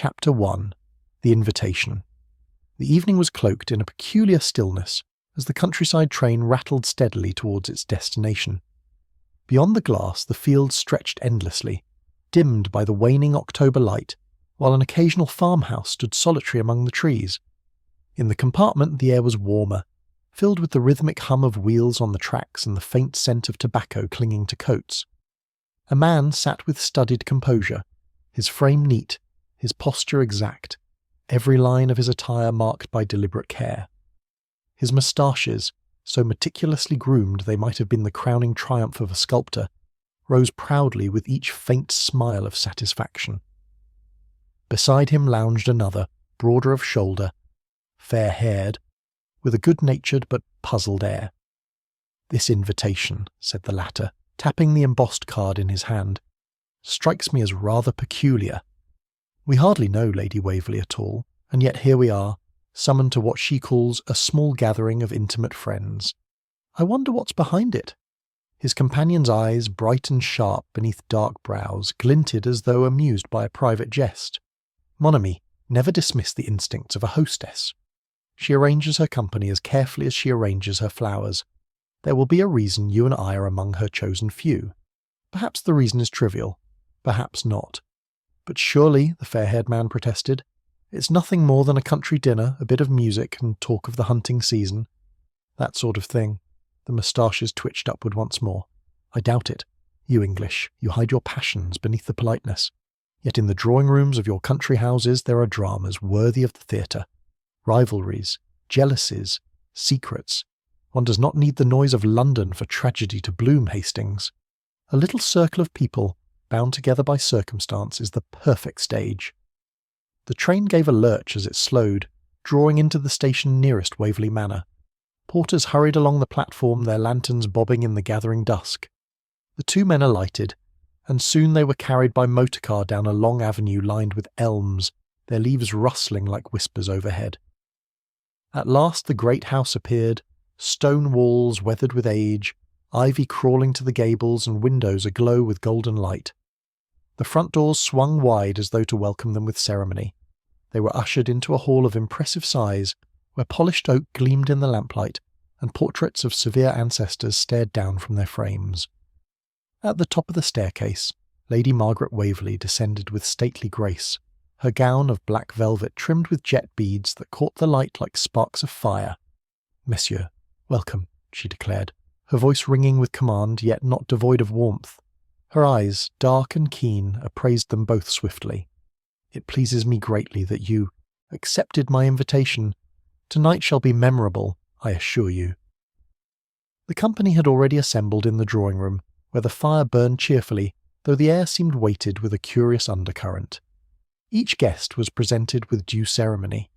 Chapter 1. The Invitation. The evening was cloaked in a peculiar stillness as the countryside train rattled steadily towards its destination. Beyond the glass, the fields stretched endlessly, dimmed by the waning October light, while an occasional farmhouse stood solitary among the trees. In the compartment, the air was warmer, filled with the rhythmic hum of wheels on the tracks and the faint scent of tobacco clinging to coats. A man sat with studied composure, his frame neat, his posture exact, every line of his attire marked by deliberate care. His moustaches, so meticulously groomed they might have been the crowning triumph of a sculptor, rose proudly with each faint smile of satisfaction. Beside him lounged another, broader of shoulder, fair-haired, with a good-natured but puzzled air. "This invitation," said the latter, tapping the embossed card in his hand, "strikes me as rather peculiar. We hardly know Lady Waverley at all, and yet here we are, summoned to what she calls a small gathering of intimate friends. I wonder what's behind it." His companion's eyes, bright and sharp beneath dark brows, glinted as though amused by a private jest. Mon ami, never dismiss the instincts of a hostess. She arranges her company as carefully as she arranges her flowers. There will be a reason you and I are among her chosen few. Perhaps the reason is trivial, perhaps not. But surely, the fair-haired man protested, it's nothing more than a country dinner, a bit of music, and talk of the hunting season. That sort of thing. The moustaches twitched upward once more. I doubt it. You English, you hide your passions beneath the politeness. Yet in the drawing-rooms of your country houses there are dramas worthy of the theatre. Rivalries, jealousies, secrets. One does not need the noise of London for tragedy to bloom, Hastings. A little circle of people, bound together by circumstance, is the perfect stage. The train gave a lurch as it slowed, drawing into the station nearest Waverley Manor. Porters hurried along the platform, their lanterns bobbing in the gathering dusk. The two men alighted, and soon they were carried by motor car down a long avenue lined with elms, their leaves rustling like whispers overhead. At last the great house appeared, stone walls weathered with age, ivy crawling to the gables and windows aglow with golden light. The front doors swung wide as though to welcome them with ceremony. They were ushered into a hall of impressive size, where polished oak gleamed in the lamplight, and portraits of severe ancestors stared down from their frames. At the top of the staircase, Lady Margaret Waverley descended with stately grace, her gown of black velvet trimmed with jet beads that caught the light like sparks of fire. "Messieurs, welcome," she declared, her voice ringing with command, yet not devoid of warmth. Her eyes, dark and keen, appraised them both swiftly. "It pleases me greatly that you accepted my invitation. Tonight shall be memorable, I assure you." The company had already assembled in the drawing-room, where the fire burned cheerfully, though the air seemed weighted with a curious undercurrent. Each guest was presented with due ceremony.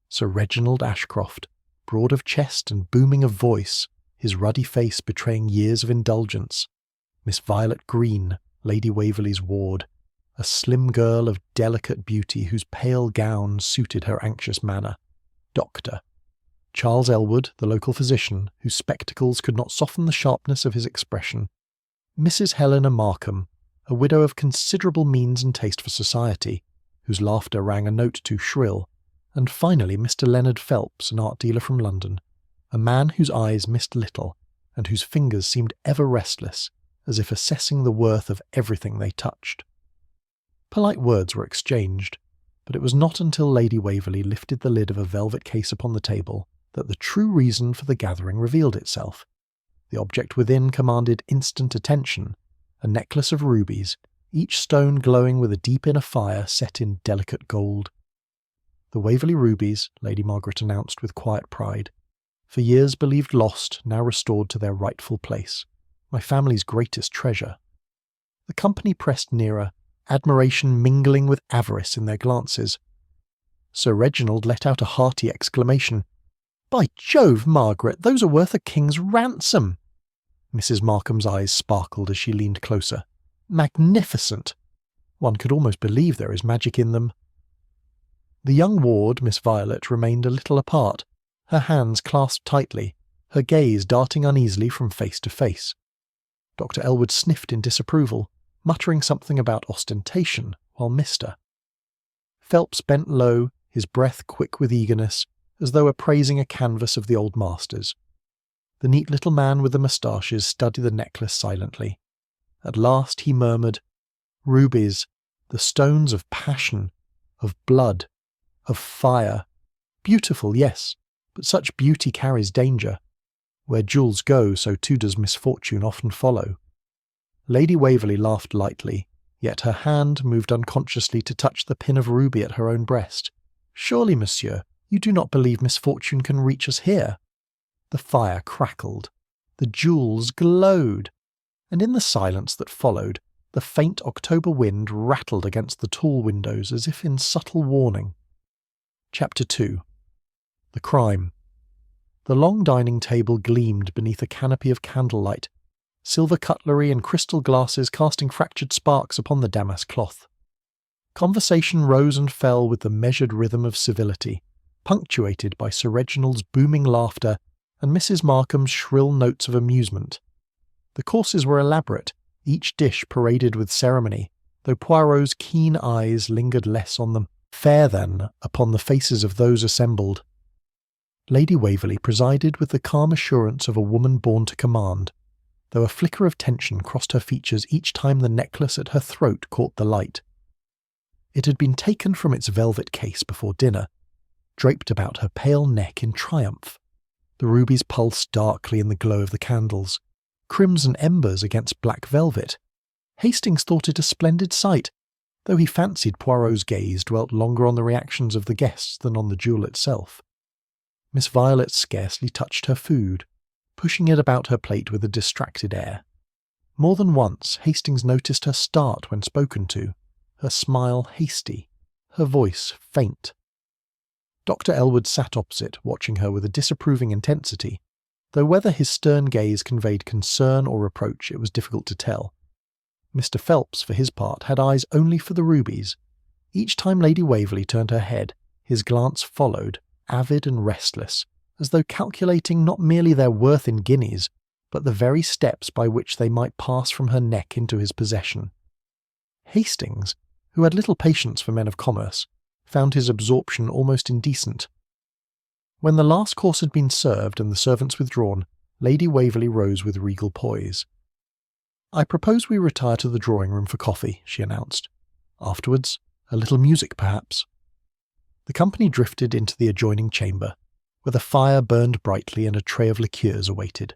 Sir Reginald Ashcroft, broad of chest and booming of voice, his ruddy face betraying years of indulgence. Miss Violet Green, Lady Waverley's ward, a slim girl of delicate beauty whose pale gown suited her anxious manner. Doctor Charles Elwood, the local physician, whose spectacles could not soften the sharpness of his expression. Mrs. Helena Markham, a widow of considerable means and taste for society, whose laughter rang a note too shrill, and finally Mr. Leonard Phelps, an art dealer from London, a man whose eyes missed little, and whose fingers seemed ever restless, as if assessing the worth of everything they touched. Polite words were exchanged, but it was not until Lady Waverley lifted the lid of a velvet case upon the table that the true reason for the gathering revealed itself. The object within commanded instant attention, a necklace of rubies, each stone glowing with a deep inner fire set in delicate gold. "The Waverley rubies," Lady Margaret announced with quiet pride, "for years believed lost, now restored to their rightful place. My family's greatest treasure." The company pressed nearer, admiration mingling with avarice in their glances. Sir Reginald let out a hearty exclamation. "By Jove, Margaret, those are worth a king's ransom!" Mrs. Markham's eyes sparkled as she leaned closer. "Magnificent! One could almost believe there is magic in them." The young ward, Miss Violet, remained a little apart, her hands clasped tightly, her gaze darting uneasily from face to face. Dr. Elwood sniffed in disapproval, muttering something about ostentation, while Mr. Phelps bent low, his breath quick with eagerness, as though appraising a canvas of the old masters. The neat little man with the moustaches studied the necklace silently. At last he murmured, "Rubies, the stones of passion, of blood, of fire. Beautiful, yes, but such beauty carries danger. Where jewels go, so too does misfortune often follow." Lady Waverley laughed lightly, yet her hand moved unconsciously to touch the pin of ruby at her own breast. "Surely, monsieur, you do not believe misfortune can reach us here?" The fire crackled. The jewels glowed. And in the silence that followed, the faint October wind rattled against the tall windows as if in subtle warning. Chapter 2. The Crime. The long dining table gleamed beneath a canopy of candlelight, silver cutlery and crystal glasses casting fractured sparks upon the damask cloth. Conversation rose and fell with the measured rhythm of civility, punctuated by Sir Reginald's booming laughter and Mrs. Markham's shrill notes of amusement. The courses were elaborate, each dish paraded with ceremony, though Poirot's keen eyes lingered less on them, fair than upon the faces of those assembled. Lady Waverley presided with the calm assurance of a woman born to command, though a flicker of tension crossed her features each time the necklace at her throat caught the light. It had been taken from its velvet case before dinner, draped about her pale neck in triumph. The rubies pulsed darkly in the glow of the candles, crimson embers against black velvet. Hastings thought it a splendid sight, though he fancied Poirot's gaze dwelt longer on the reactions of the guests than on the jewel itself. Miss Violet scarcely touched her food, pushing it about her plate with a distracted air. More than once Hastings noticed her start when spoken to, her smile hasty, her voice faint. Dr. Elwood sat opposite, watching her with a disapproving intensity, though whether his stern gaze conveyed concern or reproach it was difficult to tell. Mr. Phelps, for his part, had eyes only for the rubies. Each time Lady Waverley turned her head, his glance followed, avid and restless, as though calculating not merely their worth in guineas, but the very steps by which they might pass from her neck into his possession. Hastings, who had little patience for men of commerce, found his absorption almost indecent. When the last course had been served and the servants withdrawn, Lady Waverley rose with regal poise. "I propose we retire to the drawing-room for coffee," she announced. "Afterwards, a little music, perhaps." The company drifted into the adjoining chamber, where the fire burned brightly and a tray of liqueurs awaited.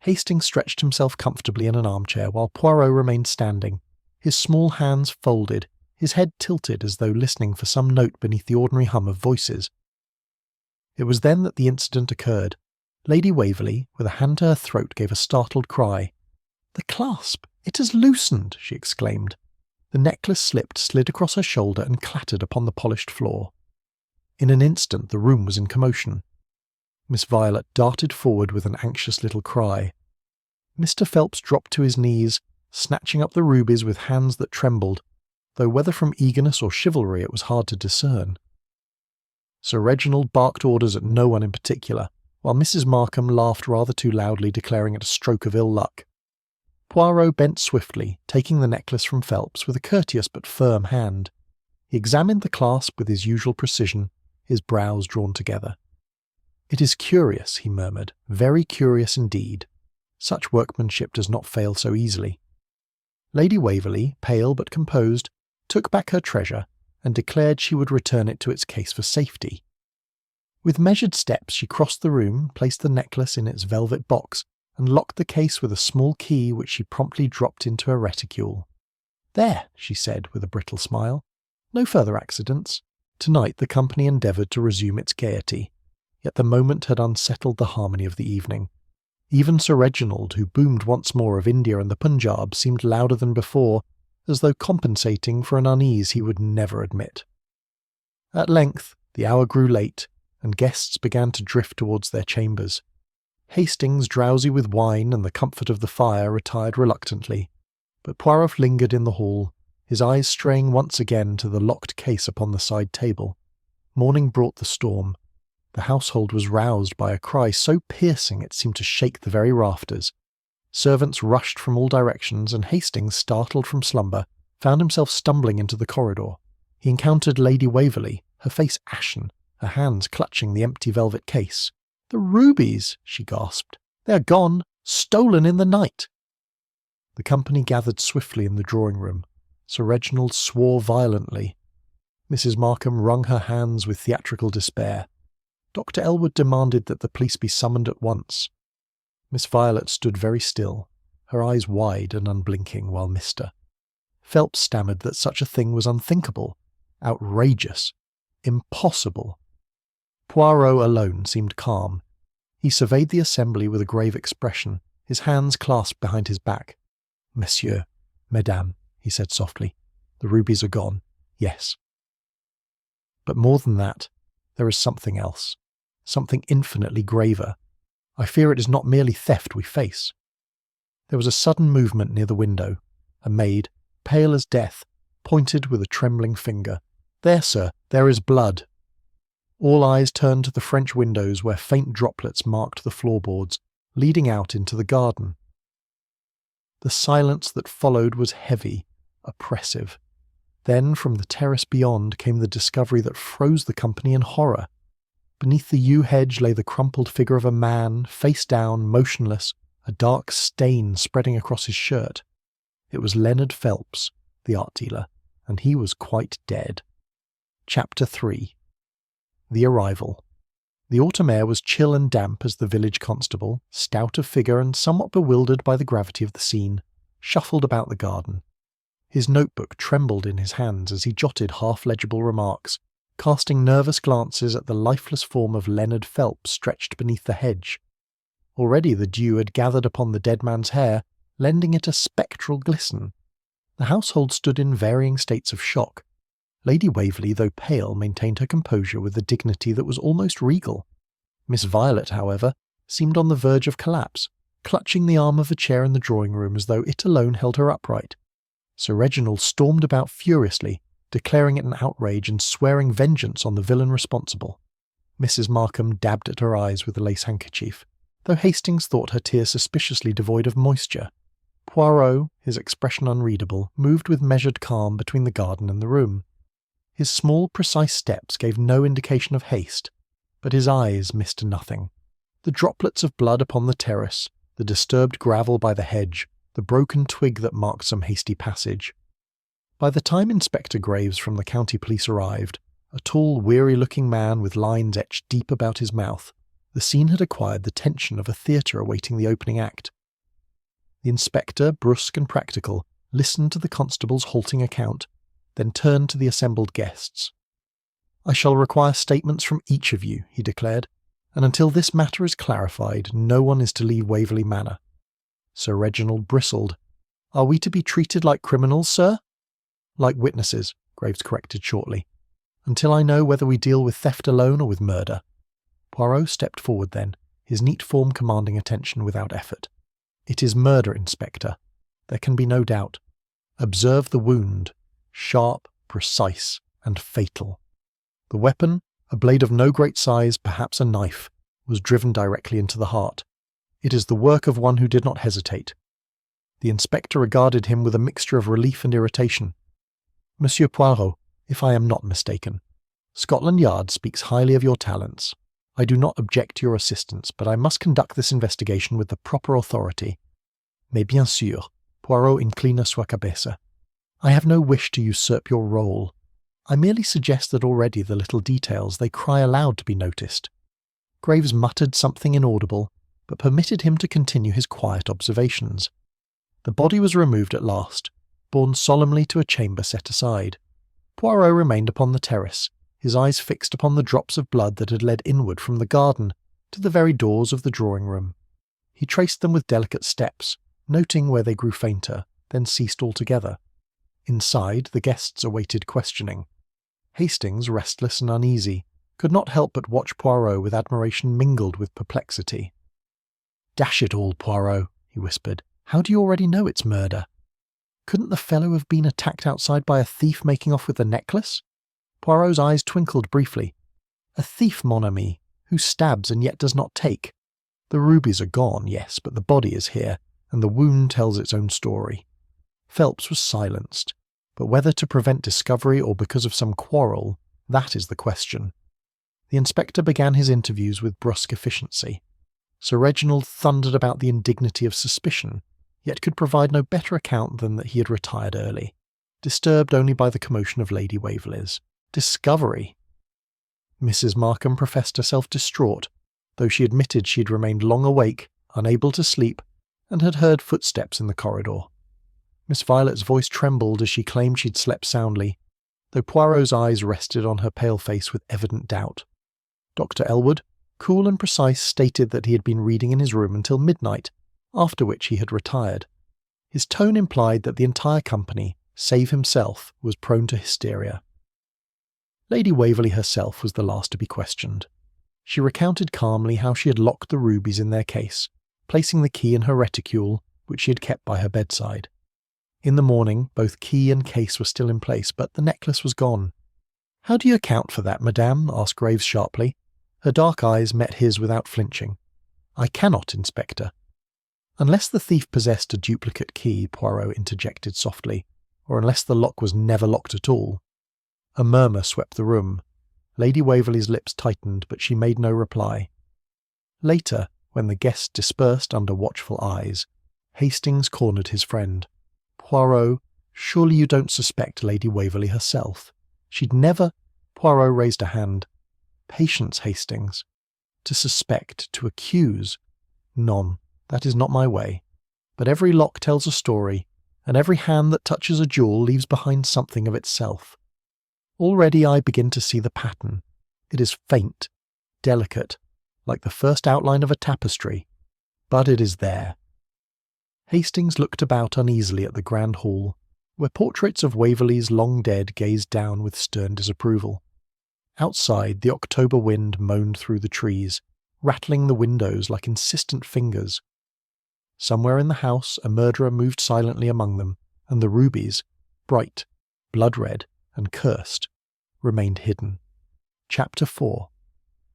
Hastings stretched himself comfortably in an armchair while Poirot remained standing, his small hands folded, his head tilted as though listening for some note beneath the ordinary hum of voices. It was then that the incident occurred. Lady Waverley, with a hand to her throat, gave a startled cry. "The clasp! It has loosened!" she exclaimed. The necklace slipped, slid across her shoulder, and clattered upon the polished floor. In an instant the room was in commotion. Miss Violet darted forward with an anxious little cry. Mr. Phelps dropped to his knees, snatching up the rubies with hands that trembled, though whether from eagerness or chivalry it was hard to discern. Sir Reginald barked orders at no one in particular, while Mrs. Markham laughed rather too loudly, declaring it a stroke of ill luck. Poirot bent swiftly, taking the necklace from Phelps with a courteous but firm hand. He examined the clasp with his usual precision, his brows drawn together. "It is curious," he murmured, "very curious indeed. Such workmanship does not fail so easily." Lady Waverley, pale but composed, took back her treasure and declared she would return it to its case for safety. With measured steps she crossed the room, placed the necklace in its velvet box, and locked the case with a small key which she promptly dropped into her reticule. "There," she said with a brittle smile. "No further accidents." Tonight the company endeavoured to resume its gaiety, yet the moment had unsettled the harmony of the evening. Even Sir Reginald, who boomed once more of India and the Punjab, seemed louder than before, as though compensating for an unease he would never admit. At length the hour grew late, and guests began to drift towards their chambers. Hastings, drowsy with wine and the comfort of the fire, retired reluctantly, but Poirot lingered in the hall, his eyes straying once again to the locked case upon the side table. Morning brought the storm. The household was roused by a cry so piercing it seemed to shake the very rafters. Servants rushed from all directions, and Hastings, startled from slumber, found himself stumbling into the corridor. He encountered Lady Waverley, her face ashen, her hands clutching the empty velvet case. "The rubies!" she gasped. "They are gone! Stolen in the night!" The company gathered swiftly in the drawing-room. Sir Reginald swore violently. Mrs. Markham wrung her hands with theatrical despair. Dr. Elwood demanded that the police be summoned at once. Miss Violet stood very still, her eyes wide and unblinking, while Mr. Phelps stammered that such a thing was unthinkable, outrageous, impossible. Poirot alone seemed calm. He surveyed the assembly with a grave expression, his hands clasped behind his back. "Monsieur, Mesdames," he said softly, "the rubies are gone, yes. But more than that, there is something else, something infinitely graver. I fear it is not merely theft we face." There was a sudden movement near the window. A maid, pale as death, pointed with a trembling finger. "There, sir, there is blood." All eyes turned to the French windows where faint droplets marked the floorboards, leading out into the garden. The silence that followed was heavy, oppressive. Then from the terrace beyond came the discovery that froze the company in horror. Beneath the yew hedge lay the crumpled figure of a man, face down, motionless, a dark stain spreading across his shirt. It was Leonard Phelps, the art dealer, and he was quite dead. Chapter 3. The Arrival. The autumn air was chill and damp as the village constable, stout of figure and somewhat bewildered by the gravity of the scene, shuffled about the garden. His notebook trembled in his hands as he jotted half-legible remarks, casting nervous glances at the lifeless form of Leonard Phelps stretched beneath the hedge. Already the dew had gathered upon the dead man's hair, lending it a spectral glisten. The household stood in varying states of shock. Lady Waverley, though pale, maintained her composure with a dignity that was almost regal. Miss Violet, however, seemed on the verge of collapse, clutching the arm of a chair in the drawing-room as though it alone held her upright. Sir Reginald stormed about furiously, declaring it an outrage and swearing vengeance on the villain responsible. Mrs. Markham dabbed at her eyes with a lace handkerchief, though Hastings thought her tears suspiciously devoid of moisture. Poirot, his expression unreadable, moved with measured calm between the garden and the room. His small, precise steps gave no indication of haste, but his eyes missed nothing. The droplets of blood upon the terrace, the disturbed gravel by the hedge, the broken twig that marked some hasty passage. By the time Inspector Graves from the county police arrived, a tall, weary-looking man with lines etched deep about his mouth, the scene had acquired the tension of a theatre awaiting the opening act. The inspector, brusque and practical, listened to the constable's halting account, then turned to the assembled guests. "I shall require statements from each of you," he declared, "and until this matter is clarified, no one is to leave Waverley Manor." Sir Reginald bristled. "Are we to be treated like criminals, sir?" "Like witnesses," Graves corrected shortly, "until I know whether we deal with theft alone or with murder." Poirot stepped forward then, his neat form commanding attention without effort. "It is murder, Inspector. There can be no doubt. Observe the wound. Sharp, precise, and fatal. The weapon, a blade of no great size, perhaps a knife, was driven directly into the heart. It is the work of one who did not hesitate." The inspector regarded him with a mixture of relief and irritation. "Monsieur Poirot, if I am not mistaken, Scotland Yard speaks highly of your talents. I do not object to your assistance, but I must conduct this investigation with the proper authority." "Mais bien sûr," Poirot inclina sua cabeza. "I have no wish to usurp your role. I merely suggest that already the little details, they cry aloud to be noticed." Graves muttered something inaudible, but permitted him to continue his quiet observations. The body was removed at last, borne solemnly to a chamber set aside. Poirot remained upon the terrace, his eyes fixed upon the drops of blood that had led inward from the garden to the very doors of the drawing-room. He traced them with delicate steps, noting where they grew fainter, then ceased altogether. Inside, the guests awaited questioning. Hastings, restless and uneasy, could not help but watch Poirot with admiration mingled with perplexity. "Dash it all, Poirot," he whispered. "How do you already know it's murder? Couldn't the fellow have been attacked outside by a thief making off with the necklace?" Poirot's eyes twinkled briefly. "A thief, mon ami, who stabs and yet does not take. The rubies are gone, yes, but the body is here, and the wound tells its own story." Phelps was silenced. But whether to prevent discovery or because of some quarrel, that is the question. The inspector began his interviews with brusque efficiency. Sir Reginald thundered about the indignity of suspicion, yet could provide no better account than that he had retired early, disturbed only by the commotion of Lady Waverley's discovery. Mrs. Markham professed herself distraught, though she admitted she had remained long awake, unable to sleep, and had heard footsteps in the corridor. Miss Violet's voice trembled as she claimed she'd slept soundly, though Poirot's eyes rested on her pale face with evident doubt. Dr. Elwood, cool and precise, stated that he had been reading in his room until midnight, after which he had retired. His tone implied that the entire company, save himself, was prone to hysteria. Lady Waverley herself was the last to be questioned. She recounted calmly how she had locked the rubies in their case, placing the key in her reticule, which she had kept by her bedside. In the morning, both key and case were still in place, but the necklace was gone. "How do you account for that, madame?" asked Graves sharply. Her dark eyes met his without flinching. "I cannot, Inspector." "Unless the thief possessed a duplicate key," Poirot interjected softly, "or unless the lock was never locked at all." A murmur swept the room. Lady Waverley's lips tightened, but she made no reply. Later, when the guests dispersed under watchful eyes, Hastings cornered his friend. "Poirot, surely you don't suspect Lady Waverley herself? She'd never—" Poirot raised a hand. "Patience, Hastings. To suspect, to accuse. None. That is not my way. But every lock tells a story, and every hand that touches a jewel leaves behind something of itself. Already I begin to see the pattern. It is faint, delicate, like the first outline of a tapestry, but it is there." Hastings looked about uneasily at the grand hall, where portraits of Waverley's long dead gazed down with stern disapproval. Outside, the October wind moaned through the trees, rattling the windows like insistent fingers. Somewhere in the house a murderer moved silently among them, and the rubies, bright, blood-red, and cursed, remained hidden. Chapter 4.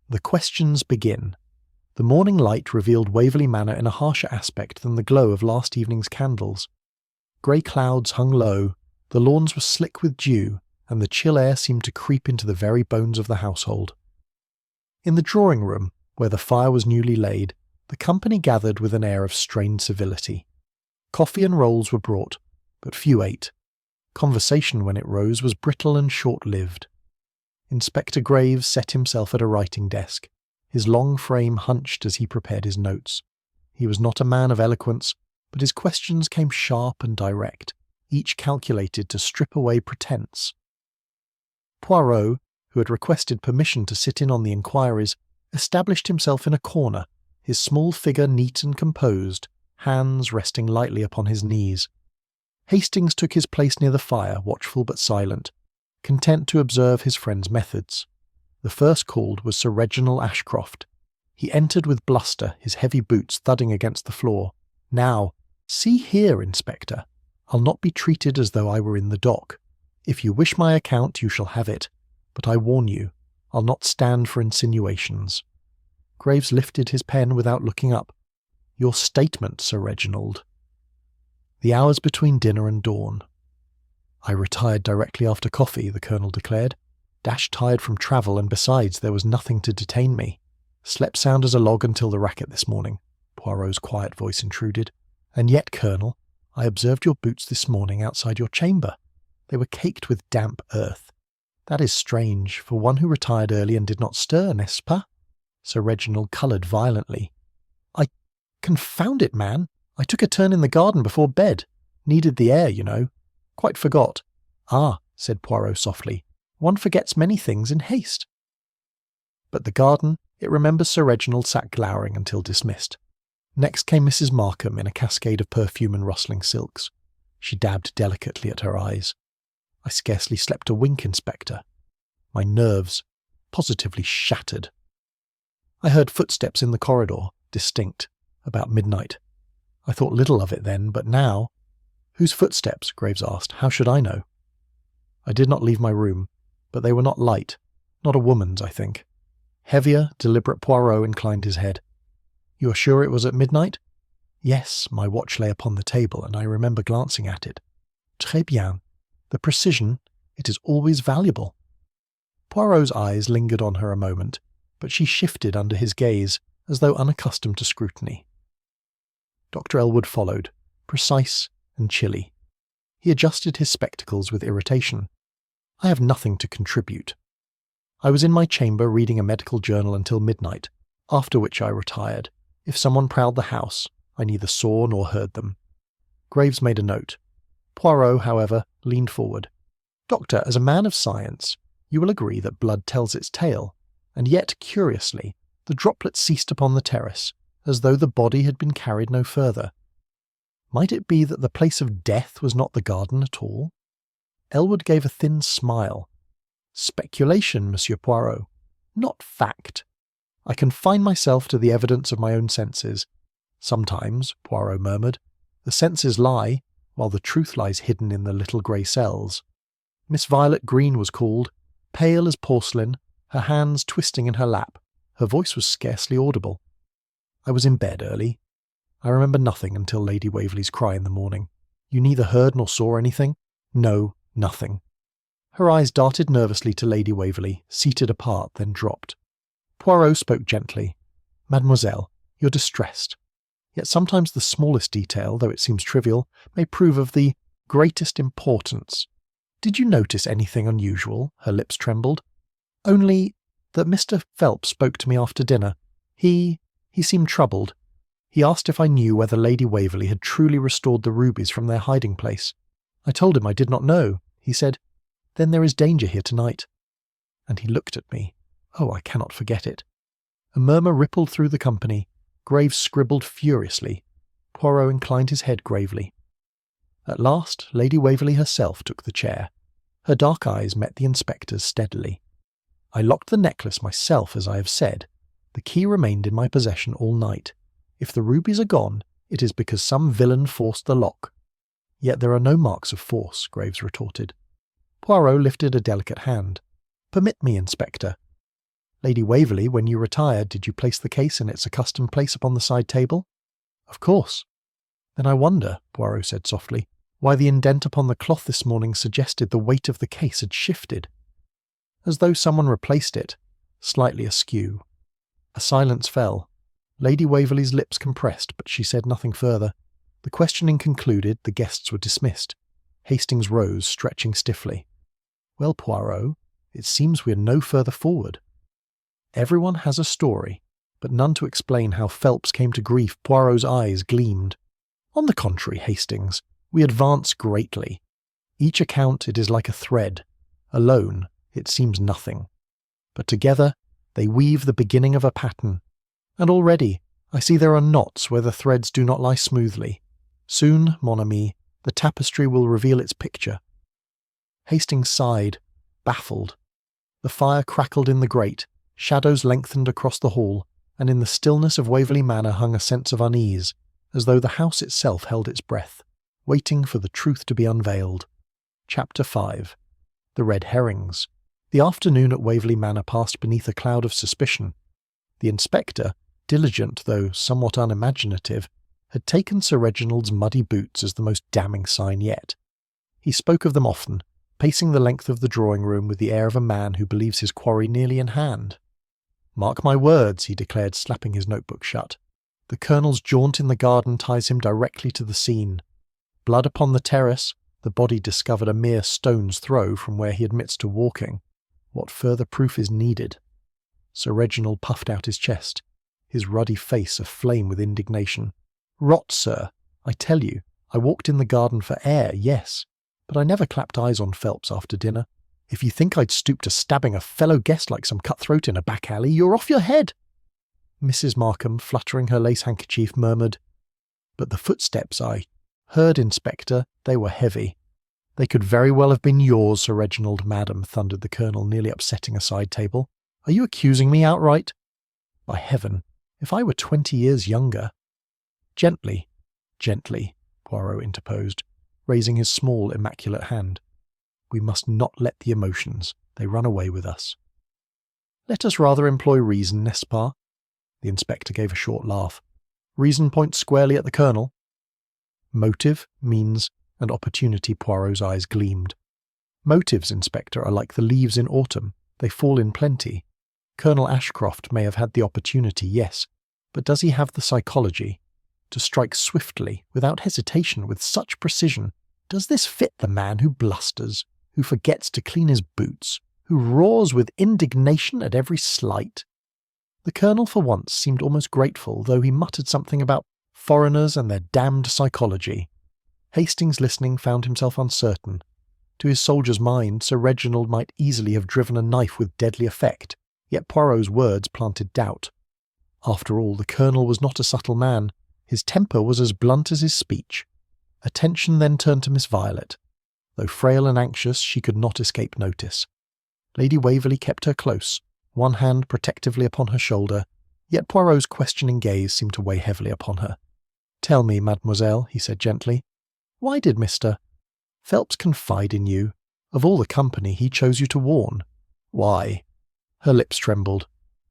The questions begin. The morning light revealed Waverley Manor in a harsher aspect than the glow of last evening's candles. Grey clouds hung low, the lawns were slick with dew, and the chill air seemed to creep into the very bones of the household. In the drawing-room, where the fire was newly laid, the company gathered with an air of strained civility. Coffee and rolls were brought, but few ate. Conversation, when it rose, was brittle and short-lived. Inspector Graves set himself at a writing desk, his long frame hunched as he prepared his notes. He was not a man of eloquence, but his questions came sharp and direct, each calculated to strip away pretense. Poirot, who had requested permission to sit in on the inquiries, established himself in a corner, his small figure neat and composed, hands resting lightly upon his knees. Hastings took his place near the fire, watchful but silent, content to observe his friend's methods. The first called was Sir Reginald Ashcroft. He entered with bluster, his heavy boots thudding against the floor. "Now, see here, Inspector. I'll not be treated as though I were in the dock. If you wish my account, you shall have it. But I warn you, I'll not stand for insinuations." Graves lifted his pen without looking up. "Your statement, Sir Reginald." The hours between dinner and dawn. "I retired directly after coffee," the Colonel declared. "Dashed tired from travel, and besides, there was nothing to detain me. Slept sound as a log until the racket this morning," Poirot's quiet voice intruded. "And yet, Colonel, I observed your boots this morning outside your chamber. They were caked with damp earth. That is strange, for one who retired early and did not stir, n'est-ce pas?" Sir Reginald coloured violently. Confound it, man! I took a turn in the garden before bed. Needed the air, you know. Quite forgot." "Ah," said Poirot softly, "one forgets many things in haste." But the garden, it remembers Sir Reginald sat glowering until dismissed. Next came Mrs. Markham in a cascade of perfume and rustling silks. She dabbed delicately at her eyes. "I scarcely slept a wink, Inspector. My nerves positively shattered." I heard footsteps in the corridor, distinct, about midnight. I thought little of it then, but now— "Whose footsteps?" Graves asked. "How should I know?" I did not leave my room, but they were not light, not a woman's, I think. Heavier, deliberate Poirot inclined his head. "You are sure it was at midnight?" "Yes, my watch lay upon the table, and I remember glancing at it." "Très bien. The precision, it is always valuable." Poirot's eyes lingered on her a moment, but she shifted under his gaze, as though unaccustomed to scrutiny. Dr. Elwood followed, precise and chilly. He adjusted his spectacles with irritation. "I have nothing to contribute. I was in my chamber reading a medical journal until midnight, after which I retired. If someone prowled the house, I neither saw nor heard them." Graves made a note. Poirot, however, leaned forward. "Doctor, as a man of science, you will agree that blood tells its tale, and yet, curiously, the droplet ceased upon the terrace, as though the body had been carried no further. Might it be that the place of death was not the garden at all?" Elwood gave a thin smile. "Speculation, Monsieur Poirot, not fact. I confine myself to the evidence of my own senses. Sometimes," Poirot murmured, "the senses lie, while the truth lies hidden in the little grey cells. Miss Violet Green was called, pale as porcelain, her hands twisting in her lap. Her voice was scarcely audible. I was in bed early. I remember nothing until Lady Waverley's cry in the morning. You neither heard nor saw anything?" "No, nothing." Her eyes darted nervously to Lady Waverley, seated apart, then dropped. Poirot spoke gently. "Mademoiselle, you're distressed. Yet sometimes the smallest detail, though it seems trivial, may prove of the greatest importance. Did you notice anything unusual?" Her lips trembled. "Only that Mr. Phelps spoke to me after dinner. He seemed troubled. He asked if I knew whether Lady Waverley had truly restored the rubies from their hiding place. I told him I did not know. He said, 'Then there is danger here tonight.' And he looked at me. Oh, I cannot forget it." A murmur rippled through the company. Graves scribbled furiously. Poirot inclined his head gravely. At last, Lady Waverley herself took the chair. Her dark eyes met the inspector's steadily. "I locked the necklace myself, as I have said. The key remained in my possession all night. If the rubies are gone, it is because some villain forced the lock." "Yet there are no marks of force," Graves retorted. Poirot lifted a delicate hand. "Permit me, Inspector. Lady Waverley, when you retired, did you place the case in its accustomed place upon the side table?" "Of course." "Then I wonder," Poirot said softly, "why the indent upon the cloth this morning suggested the weight of the case had shifted. As though someone replaced it, slightly askew." A silence fell. Lady Waverley's lips compressed, but she said nothing further. The questioning concluded, the guests were dismissed. Hastings rose, stretching stiffly. "Well, Poirot, it seems we are no further forward." "Everyone has a story, but none to explain how Phelps came to grief." Poirot's eyes gleamed. "On the contrary, Hastings, we advance greatly. Each account it is like a thread. Alone, it seems nothing. But together, they weave the beginning of a pattern. And already, I see there are knots where the threads do not lie smoothly. Soon, mon ami, the tapestry will reveal its picture." Hastings sighed, baffled. The fire crackled in the grate, shadows lengthened across the hall, and in the stillness of Waverley Manor hung a sense of unease, as though the house itself held its breath, waiting for the truth to be unveiled. Chapter 5. The Red Herrings. The afternoon at Waverley Manor passed beneath a cloud of suspicion. The inspector, diligent though somewhat unimaginative, had taken Sir Reginald's muddy boots as the most damning sign yet. He spoke of them often, pacing the length of the drawing-room with the air of a man who believes his quarry nearly in hand. "Mark my words," he declared, slapping his notebook shut. "The Colonel's jaunt in the garden ties him directly to the scene. Blood upon the terrace, the body discovered a mere stone's throw from where he admits to walking. What further proof is needed?" Sir Reginald puffed out his chest, his ruddy face aflame with indignation. "Rot, sir. I tell you, I walked in the garden for air, yes, but I never clapped eyes on Phelps after dinner. If you think I'd stoop to stabbing a fellow guest like some cutthroat in a back alley, you're off your head." Mrs. Markham, fluttering her lace handkerchief, murmured, "But the footsteps I heard, Inspector, they were heavy." "They could very well have been yours, Sir Reginald, madam," thundered the Colonel, nearly upsetting a side table. "Are you accusing me outright?" "By heaven, if I were 20 years younger—" "Gently, gently," Poirot interposed, raising his small, immaculate hand. "We must not let the emotions. They run away with us." "Let us rather employ reason, n'est-ce pas?" The inspector gave a short laugh. "Reason points squarely at the Colonel." Motive, means, and opportunity. Poirot's eyes gleamed. Motives, Inspector, are like the leaves in autumn. They fall in plenty. Colonel Ashcroft may have had the opportunity, yes, but does he have the psychology? To strike swiftly, without hesitation, with such precision, does this fit the man who blusters, who forgets to clean his boots, who roars with indignation at every slight? The colonel for once seemed almost grateful, though he muttered something about foreigners and their damned psychology. Hastings, listening, found himself uncertain. To his soldier's mind, Sir Reginald might easily have driven a knife with deadly effect, yet Poirot's words planted doubt. After all, the colonel was not a subtle man. His temper was as blunt as his speech. Attention then turned to Miss Violet. Though frail and anxious, she could not escape notice. Lady Waverley kept her close, one hand protectively upon her shoulder, yet Poirot's questioning gaze seemed to weigh heavily upon her. "Tell me, mademoiselle," he said gently, "why did Mr. Phelps confide in you? Of all the company, he chose you to warn. Why?" Her lips trembled.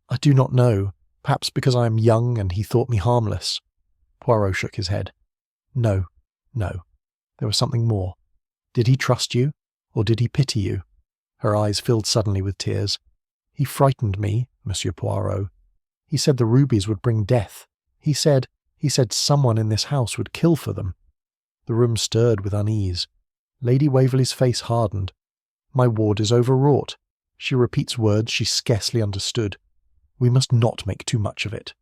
"I do not know. Perhaps because I am young and he thought me harmless." Poirot shook his head. No. There was something more. Did he trust you, or did he pity you?" Her eyes filled suddenly with tears. "He frightened me, Monsieur Poirot. He said the rubies would bring death. He said someone in this house would kill for them." The room stirred with unease. Lady Waverley's face hardened. "My ward is overwrought. She repeats words she scarcely understood. We must not make too much of it."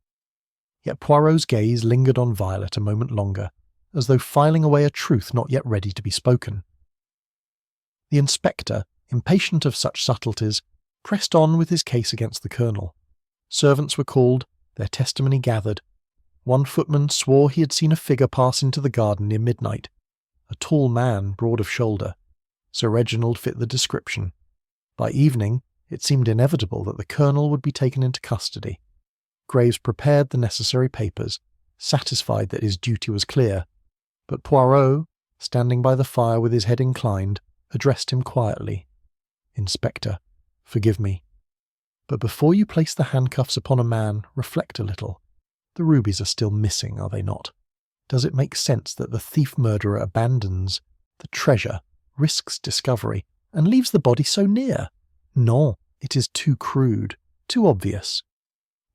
Yet Poirot's gaze lingered on Violet a moment longer, as though filing away a truth not yet ready to be spoken. The inspector, impatient of such subtleties, pressed on with his case against the colonel. Servants were called, their testimony gathered. One footman swore he had seen a figure pass into the garden near midnight. A tall man, broad of shoulder. Sir Reginald fit the description. By evening, it seemed inevitable that the colonel would be taken into custody. Graves prepared the necessary papers, satisfied that his duty was clear, but Poirot, standing by the fire with his head inclined, addressed him quietly. "Inspector, forgive me. But before you place the handcuffs upon a man, reflect a little. The rubies are still missing, are they not? Does it make sense that the thief-murderer abandons the treasure, risks discovery, and leaves the body so near? Non, it is too crude, too obvious."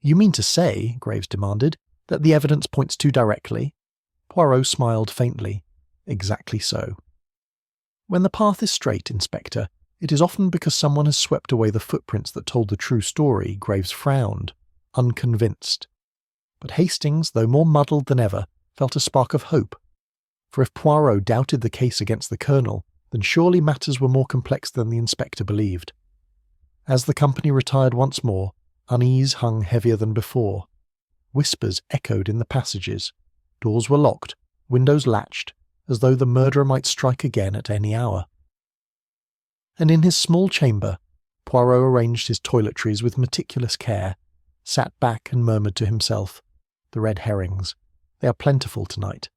"You mean to say," Graves demanded, "that the evidence points too directly?" Poirot smiled faintly. "Exactly so. When the path is straight, Inspector, it is often because someone has swept away the footprints that told the true story." Graves frowned, unconvinced. But Hastings, though more muddled than ever, felt a spark of hope. For if Poirot doubted the case against the colonel, then surely matters were more complex than the inspector believed. As the company retired once more, unease hung heavier than before. Whispers echoed in the passages. Doors were locked, windows latched, as though the murderer might strike again at any hour. And in his small chamber, Poirot arranged his toiletries with meticulous care, sat back and murmured to himself, "The red herrings. They are plentiful tonight.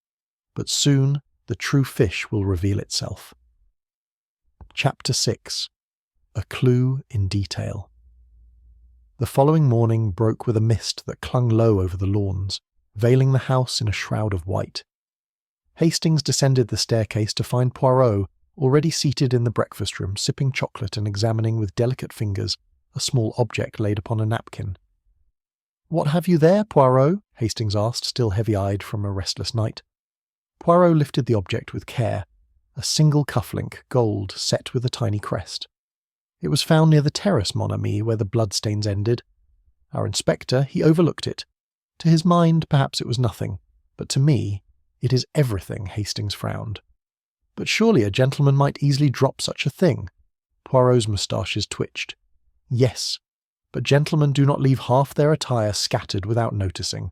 But soon the true fish will reveal itself." Chapter 6. A Clue in Detail. The following morning broke with a mist that clung low over the lawns, veiling the house in a shroud of white. Hastings descended the staircase to find Poirot already seated in the breakfast-room, sipping chocolate and examining with delicate fingers a small object laid upon a napkin. "What have you there, Poirot?" Hastings asked, still heavy-eyed from a restless night. Poirot lifted the object with care, a single cufflink, gold, set with a tiny crest. "It was found near the terrace, mon ami, where the bloodstains ended. Our inspector, he overlooked it. To his mind, perhaps it was nothing, but to me, it is everything." Hastings frowned. "But surely a gentleman might easily drop such a thing." Poirot's moustaches twitched. "Yes, but gentlemen do not leave half their attire scattered without noticing.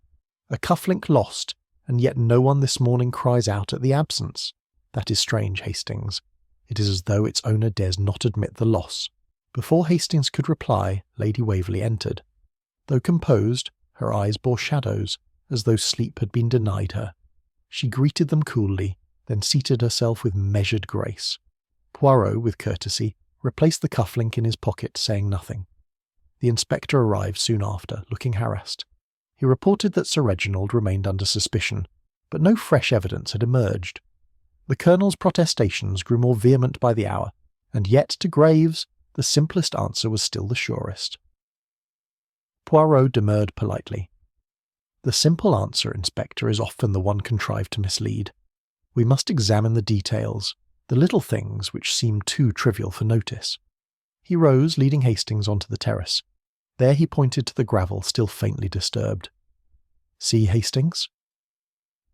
A cufflink lost, and yet no one this morning cries out at the absence. That is strange, Hastings. It is as though its owner dares not admit the loss." Before Hastings could reply, Lady Waverley entered. Though composed, her eyes bore shadows, as though sleep had been denied her. She greeted them coolly, then seated herself with measured grace. Poirot, with courtesy, replaced the cufflink in his pocket, saying nothing. The inspector arrived soon after, looking harassed. He reported that Sir Reginald remained under suspicion, but no fresh evidence had emerged. The colonel's protestations grew more vehement by the hour, And yet to Graves, the simplest answer was still the surest. Poirot demurred politely. The simple answer, Inspector, is often the one contrived to mislead. We must examine the details, the little things which seem too trivial for notice. He rose, leading Hastings onto the terrace. There he pointed to the gravel, still faintly disturbed. See, Hastings?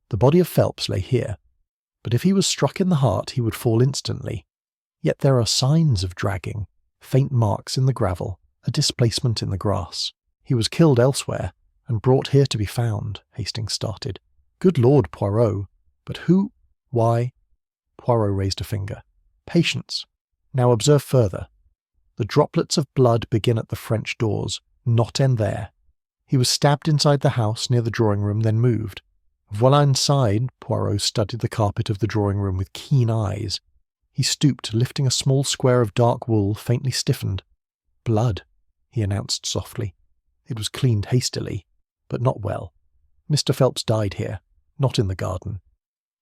The body of Phelps lay here, but if he was struck in the heart he would fall instantly. Yet there are signs of dragging, faint marks in the gravel, a displacement in the grass. He was killed elsewhere, and brought here to be found, Hastings started. Good Lord, Poirot! But who? Why? Poirot raised a finger. Patience. Now observe further. The droplets of blood begin at the French doors, not end there. He was stabbed inside the house near the drawing-room, then moved. Voila inside, Poirot studied the carpet of the drawing-room with keen eyes. He stooped, lifting a small square of dark wool, faintly stiffened. Blood, he announced softly. It was cleaned hastily, but not well. Mr. Phelps died here, not in the garden.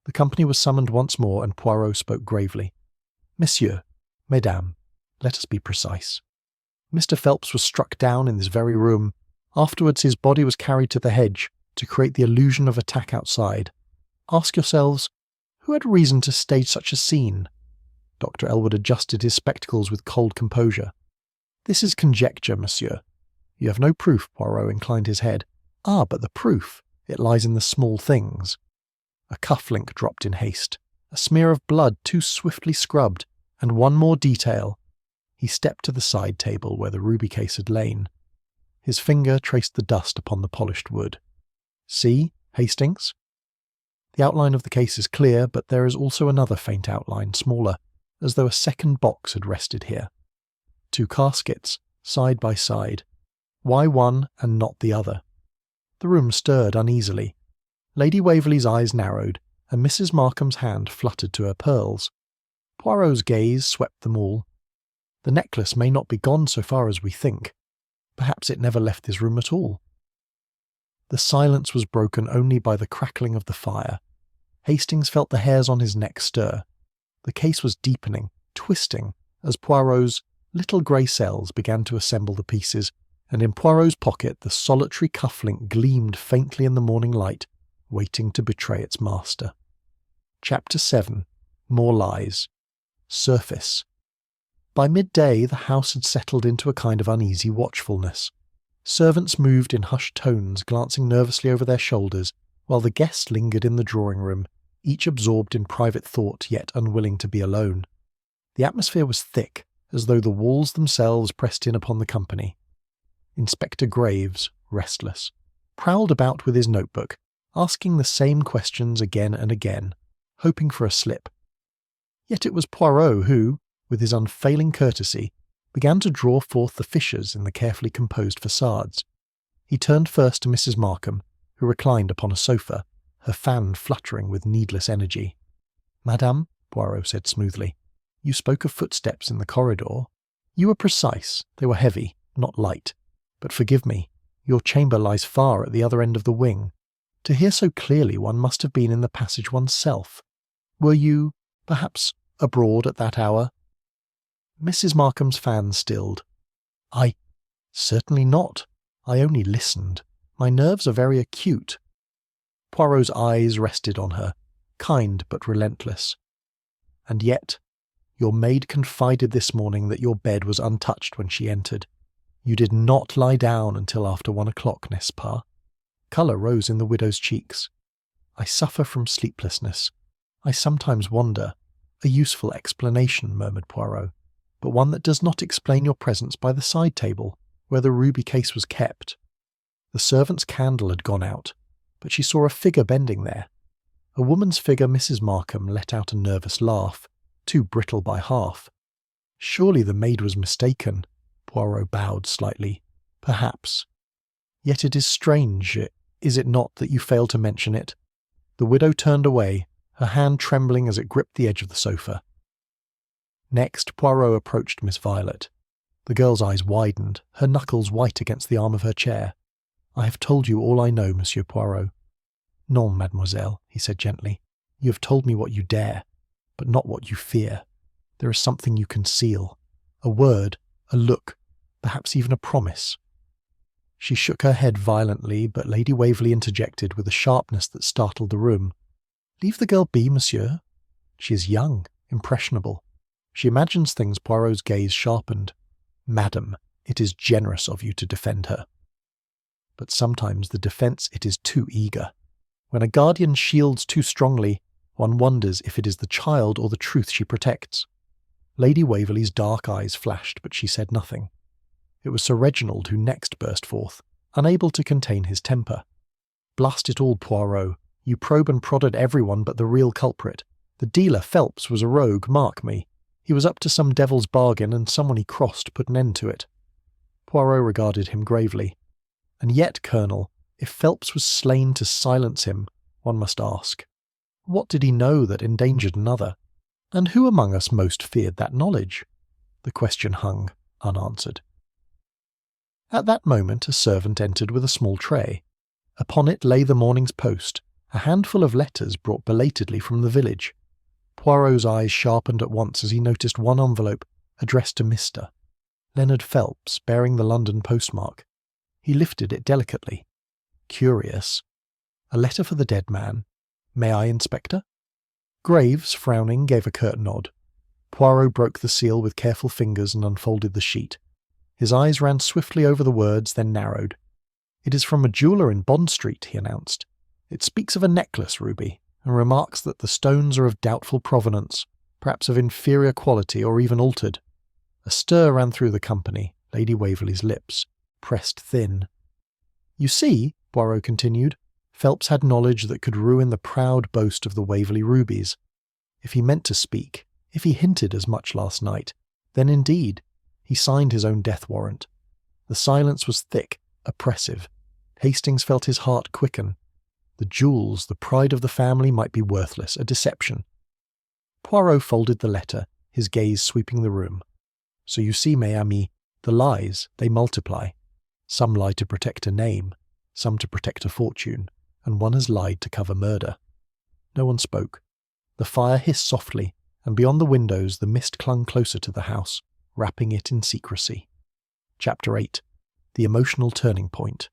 The company was summoned once more, and Poirot spoke gravely. Messieurs, mesdames, let us be precise. Mr. Phelps was struck down in this very room. Afterwards his body was carried to the hedge to create the illusion of attack outside. Ask yourselves, who had reason to stage such a scene? Dr. Elwood adjusted his spectacles with cold composure. This is conjecture, monsieur. You have no proof, Poirot inclined his head. Ah, but the proof. It lies in the small things. A cuff-link dropped in haste, a smear of blood too swiftly scrubbed, and one more detail. He stepped to the side table where the ruby case had lain. His finger traced the dust upon the polished wood. See, Hastings? The outline of the case is clear, but there is also another faint outline, smaller, as though a second box had rested here. 2 caskets, side by side. Why one and not the other? The room stirred uneasily. Lady Waverley's eyes narrowed, and Mrs. Markham's hand fluttered to her pearls. Poirot's gaze swept them all. The necklace may not be gone so far as we think. Perhaps it never left this room at all. The silence was broken only by the crackling of the fire. Hastings felt the hairs on his neck stir. The case was deepening, twisting, as Poirot's little grey cells began to assemble the pieces, and in Poirot's pocket the solitary cuff-link gleamed faintly in the morning light, waiting to betray its master. Chapter 7. More Lies. Surface. By midday the house had settled into a kind of uneasy watchfulness. Servants moved in hushed tones, glancing nervously over their shoulders, while the guests lingered in the drawing-room, each absorbed in private thought yet unwilling to be alone. The atmosphere was thick, as though the walls themselves pressed in upon the company. Inspector Graves, restless, prowled about with his notebook, asking the same questions again and again, hoping for a slip. Yet it was Poirot who, with his unfailing courtesy, began to draw forth the fissures in the carefully composed facades. He turned first to Mrs. Markham, who reclined upon a sofa, her fan fluttering with needless energy. Madame, Poirot said smoothly, you spoke of footsteps in the corridor. You were precise, they were heavy, not light. But forgive me, your chamber lies far at the other end of the wing. To hear so clearly one must have been in the passage oneself. Were you, perhaps, abroad at that hour? Mrs. Markham's fan stilled. Certainly not. I only listened. My nerves are very acute. Poirot's eyes rested on her, kind but relentless. And yet, your maid confided this morning that your bed was untouched when she entered. You did not lie down until after 1 o'clock, n'est-ce pas? Colour rose in the widow's cheeks. I suffer from sleeplessness. I sometimes wonder. A useful explanation, murmured Poirot, but one that does not explain your presence by the side table, where the ruby case was kept. The servant's candle had gone out, but she saw a figure bending there. A woman's figure. Mrs. Markham let out a nervous laugh, too brittle by half. Surely the maid was mistaken. Poirot bowed slightly. Perhaps. Yet it is strange, is it not, that you failed to mention it? The widow turned away, her hand trembling as it gripped the edge of the sofa. Next, Poirot approached Miss Violet. The girl's eyes widened, her knuckles white against the arm of her chair. I have told you all I know, Monsieur Poirot. Non, mademoiselle, he said gently. You have told me what you dare, but not what you fear. There is something you conceal. A word, a look, perhaps even a promise." She shook her head violently, but Lady Waverley interjected with a sharpness that startled the room. "Leave the girl be, monsieur. She is young, impressionable. She imagines things." Poirot's gaze sharpened. "Madam, it is generous of you to defend her. But sometimes the defence it is too eager. When a guardian shields too strongly, one wonders if it is the child or the truth she protects." Lady Waverley's dark eyes flashed, but she said nothing. It was Sir Reginald who next burst forth, unable to contain his temper. "Blast it all, Poirot. You probe and prod at everyone but the real culprit. The dealer, Phelps, was a rogue, mark me. He was up to some devil's bargain, and someone he crossed put an end to it." Poirot regarded him gravely. "And yet, Colonel, if Phelps was slain to silence him, one must ask, what did he know that endangered another? And who among us most feared that knowledge?" The question hung unanswered. At that moment a servant entered with a small tray. Upon it lay the morning's post, a handful of letters brought belatedly from the village. Poirot's eyes sharpened at once as he noticed one envelope addressed to Mr. Leonard Phelps, bearing the London postmark. He lifted it delicately. Curious. A letter for the dead man. "May I, Inspector?" Graves, frowning, gave a curt nod. Poirot broke the seal with careful fingers and unfolded the sheet. His eyes ran swiftly over the words, then narrowed. "It is from a jeweller in Bond Street," he announced. "It speaks of a necklace ruby, and remarks that the stones are of doubtful provenance, perhaps of inferior quality or even altered." A stir ran through the company. Lady Waverley's lips pressed thin. "You see," Poirot continued, "Phelps had knowledge that could ruin the proud boast of the Waverley rubies. If he meant to speak, if he hinted as much last night, then indeed he signed his own death warrant. The silence was thick, oppressive. Hastings felt his heart quicken. The jewels, the pride of the family, might be worthless, a deception." Poirot folded the letter, his gaze sweeping the room. "So you see, mes amis, the lies, they multiply. Some lie to protect a name, some to protect a fortune, and one has lied to cover murder." No one spoke. The fire hissed softly, and beyond the windows the mist clung closer to the house, wrapping it in secrecy. Chapter 8. The emotional turning point.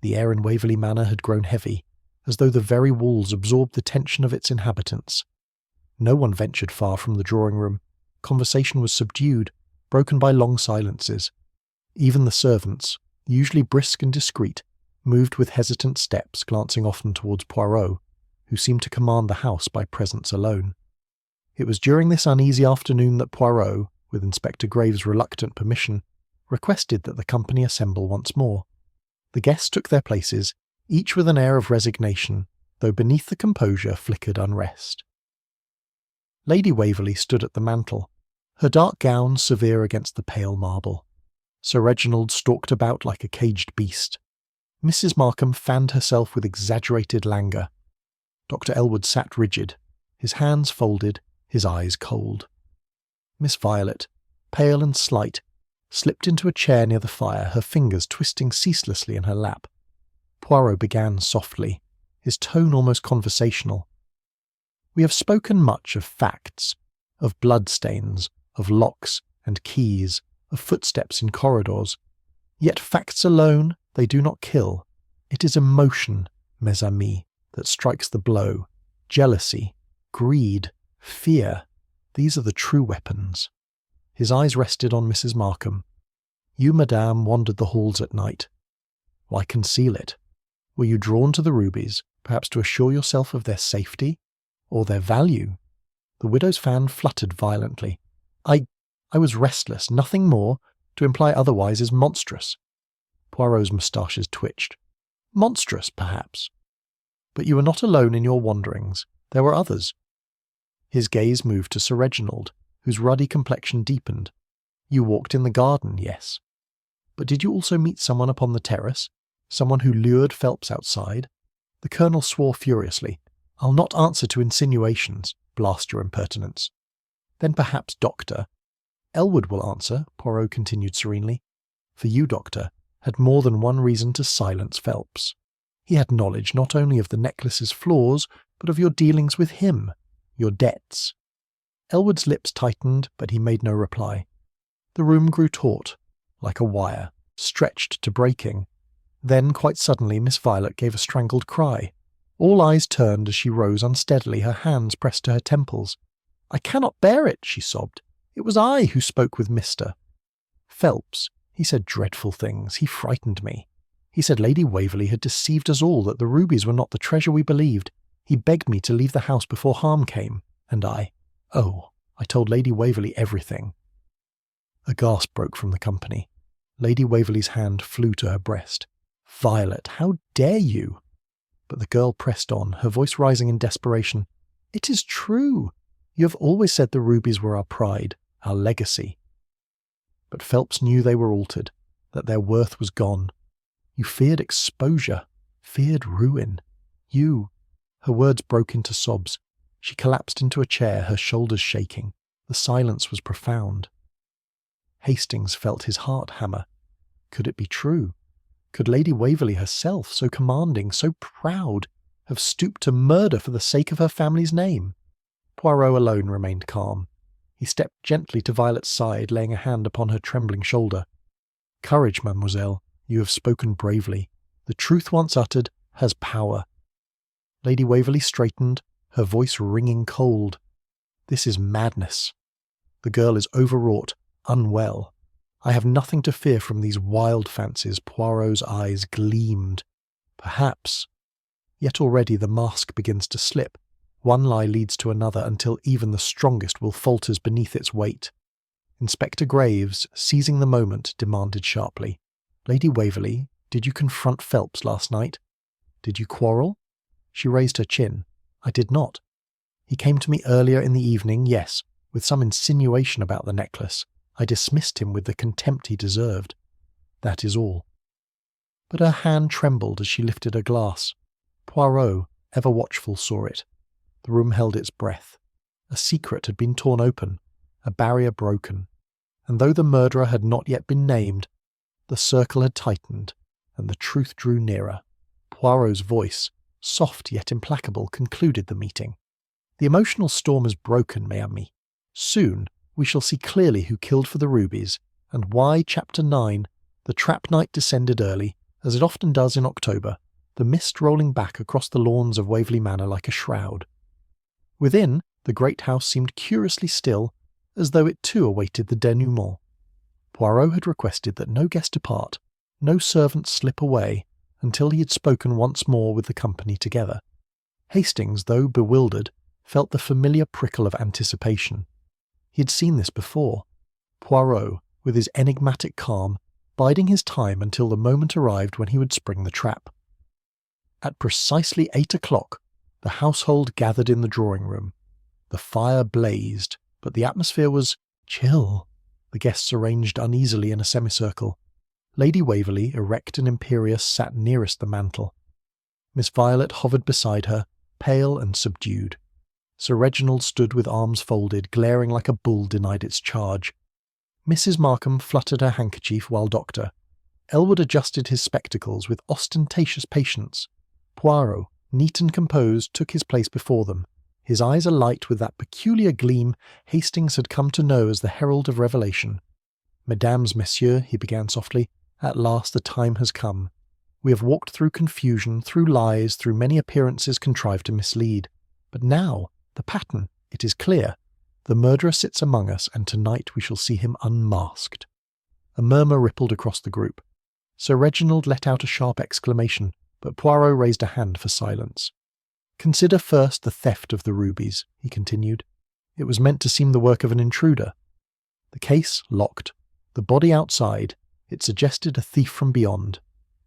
The air in Waverley Manor had grown heavy, as though the very walls absorbed the tension of its inhabitants. No one ventured far from the drawing-room. Conversation was subdued, broken by long silences. Even the servants, usually brisk and discreet, moved with hesitant steps, glancing often towards Poirot, who seemed to command the house by presence alone. It was during this uneasy afternoon that Poirot, with Inspector Graves' reluctant permission, requested that the company assemble once more. The guests took their places, each with an air of resignation, though beneath the composure flickered unrest. Lady Waverley stood at the mantel, her dark gown severe against the pale marble. Sir Reginald stalked about like a caged beast. Mrs. Markham fanned herself with exaggerated languor. Dr. Elwood sat rigid, his hands folded, his eyes cold. Miss Violet, pale and slight, slipped into a chair near the fire, her fingers twisting ceaselessly in her lap. Poirot began softly, his tone almost conversational. "We have spoken much of facts, of bloodstains, of locks and keys, of footsteps in corridors. Yet facts alone, they do not kill. It is emotion, mes amis, that strikes the blow. Jealousy, greed, fear, these are the true weapons." His eyes rested on Mrs. Markham. "You, madame, wandered the halls at night. Why conceal it? Were you drawn to the rubies, perhaps to assure yourself of their safety, or their value?" The widow's fan fluttered violently. I was restless, nothing more. To imply otherwise is monstrous." Poirot's moustaches twitched. "Monstrous, perhaps. But you were not alone in your wanderings. There were others." His gaze moved to Sir Reginald, whose ruddy complexion deepened. "You walked in the garden, yes. But did you also meet someone upon the terrace? Someone who lured Phelps outside?" The Colonel swore furiously. "I'll not answer to insinuations. Blast your impertinence." "Then perhaps, Doctor—" "Elwood will answer," Poirot continued serenely. "For you, Doctor, had more than one reason to silence Phelps. He had knowledge not only of the necklace's flaws, but of your dealings with him, your debts." Elwood's lips tightened, but he made no reply. The room grew taut, like a wire, stretched to breaking. Then, quite suddenly, Miss Violet gave a strangled cry. All eyes turned as she rose unsteadily, her hands pressed to her temples. "I cannot bear it," she sobbed. "It was I who spoke with Mr. Phelps. He said dreadful things. He frightened me. He said Lady Waverley had deceived us all, that the rubies were not the treasure we believed. He begged me to leave the house before harm came, and I told Lady Waverley everything." A gasp broke from the company. Lady Waverley's hand flew to her breast. "Violet, how dare you?" But the girl pressed on, her voice rising in desperation. "It is true. You have always said the rubies were our pride, our legacy." But Phelps knew they were altered, that their worth was gone. "You feared exposure, feared ruin. You—" Her words broke into sobs. She collapsed into a chair, her shoulders shaking. The silence was profound. Hastings felt his heart hammer. Could it be true? Could Lady Waverley herself, so commanding, so proud, have stooped to murder for the sake of her family's name? Poirot alone remained calm. He stepped gently to Violet's side, laying a hand upon her trembling shoulder. "Courage, mademoiselle. You have spoken bravely. The truth once uttered has power." Lady Waverley straightened, her voice ringing cold. "This is madness. The girl is overwrought, unwell. I have nothing to fear from these wild fancies." Poirot's eyes gleamed. "Perhaps. Yet already the mask begins to slip. One lie leads to another until even the strongest will falters beneath its weight." Inspector Graves, seizing the moment, demanded sharply, "Lady Waverley, did you confront Phelps last night? Did you quarrel?" She raised her chin. "I did not. He came to me earlier in the evening, yes, with some insinuation about the necklace. I dismissed him with the contempt he deserved. That is all." But her hand trembled as she lifted a glass. Poirot, ever watchful, saw it. The room held its breath. A secret had been torn open, a barrier broken, and though the murderer had not yet been named, the circle had tightened, and the truth drew nearer. Poirot's voice, soft yet implacable, concluded the meeting. "The emotional storm is broken, mes amis. Soon we shall see clearly who killed for the rubies, and why Chapter 9, the trap night descended early, as it often does in October, the mist rolling back across the lawns of Waverley Manor like a shroud." Within, the great house seemed curiously still, as though it too awaited the denouement. Poirot had requested that no guest depart, no servant slip away, until he had spoken once more with the company together. Hastings, though bewildered, felt the familiar prickle of anticipation. He had seen this before. Poirot, with his enigmatic calm, biding his time until the moment arrived when he would spring the trap. At precisely 8 o'clock, the household gathered in the drawing-room. The fire blazed, but the atmosphere was chill. The guests arranged uneasily in a semicircle. Lady Waverley, erect and imperious, sat nearest the mantel. Miss Violet hovered beside her, pale and subdued. Sir Reginald stood with arms folded, glaring like a bull denied its charge. Mrs. Markham fluttered her handkerchief while Dr. Elwood adjusted his spectacles with ostentatious patience. Poirot, neat and composed, took his place before them, his eyes alight with that peculiar gleam Hastings had come to know as the herald of revelation. "Mesdames, messieurs," he began softly, "at last the time has come. We have walked through confusion, through lies, through many appearances contrived to mislead. But now, the pattern, it is clear. The murderer sits among us, and tonight we shall see him unmasked." A murmur rippled across the group. Sir Reginald let out a sharp exclamation, but Poirot raised a hand for silence. "Consider first the theft of the rubies," he continued. "It was meant to seem the work of an intruder. The case locked, the body outside, it suggested a thief from beyond.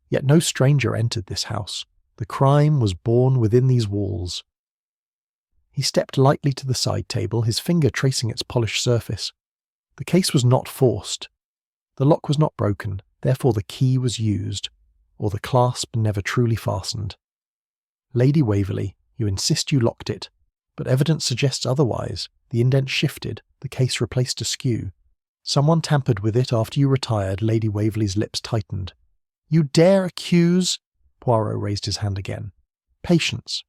Yet no stranger entered this house. The crime was born within these walls." He stepped lightly to the side table, his finger tracing its polished surface. The case was not forced. The lock was not broken, therefore the key was used, or the clasp never truly fastened. "Lady Waverley, you insist you locked it, but evidence suggests otherwise. The indent shifted, the case replaced askew. Someone tampered with it after you retired." Lady Waverley's lips tightened. "You dare accuse—" Poirot raised his hand again. "Patience.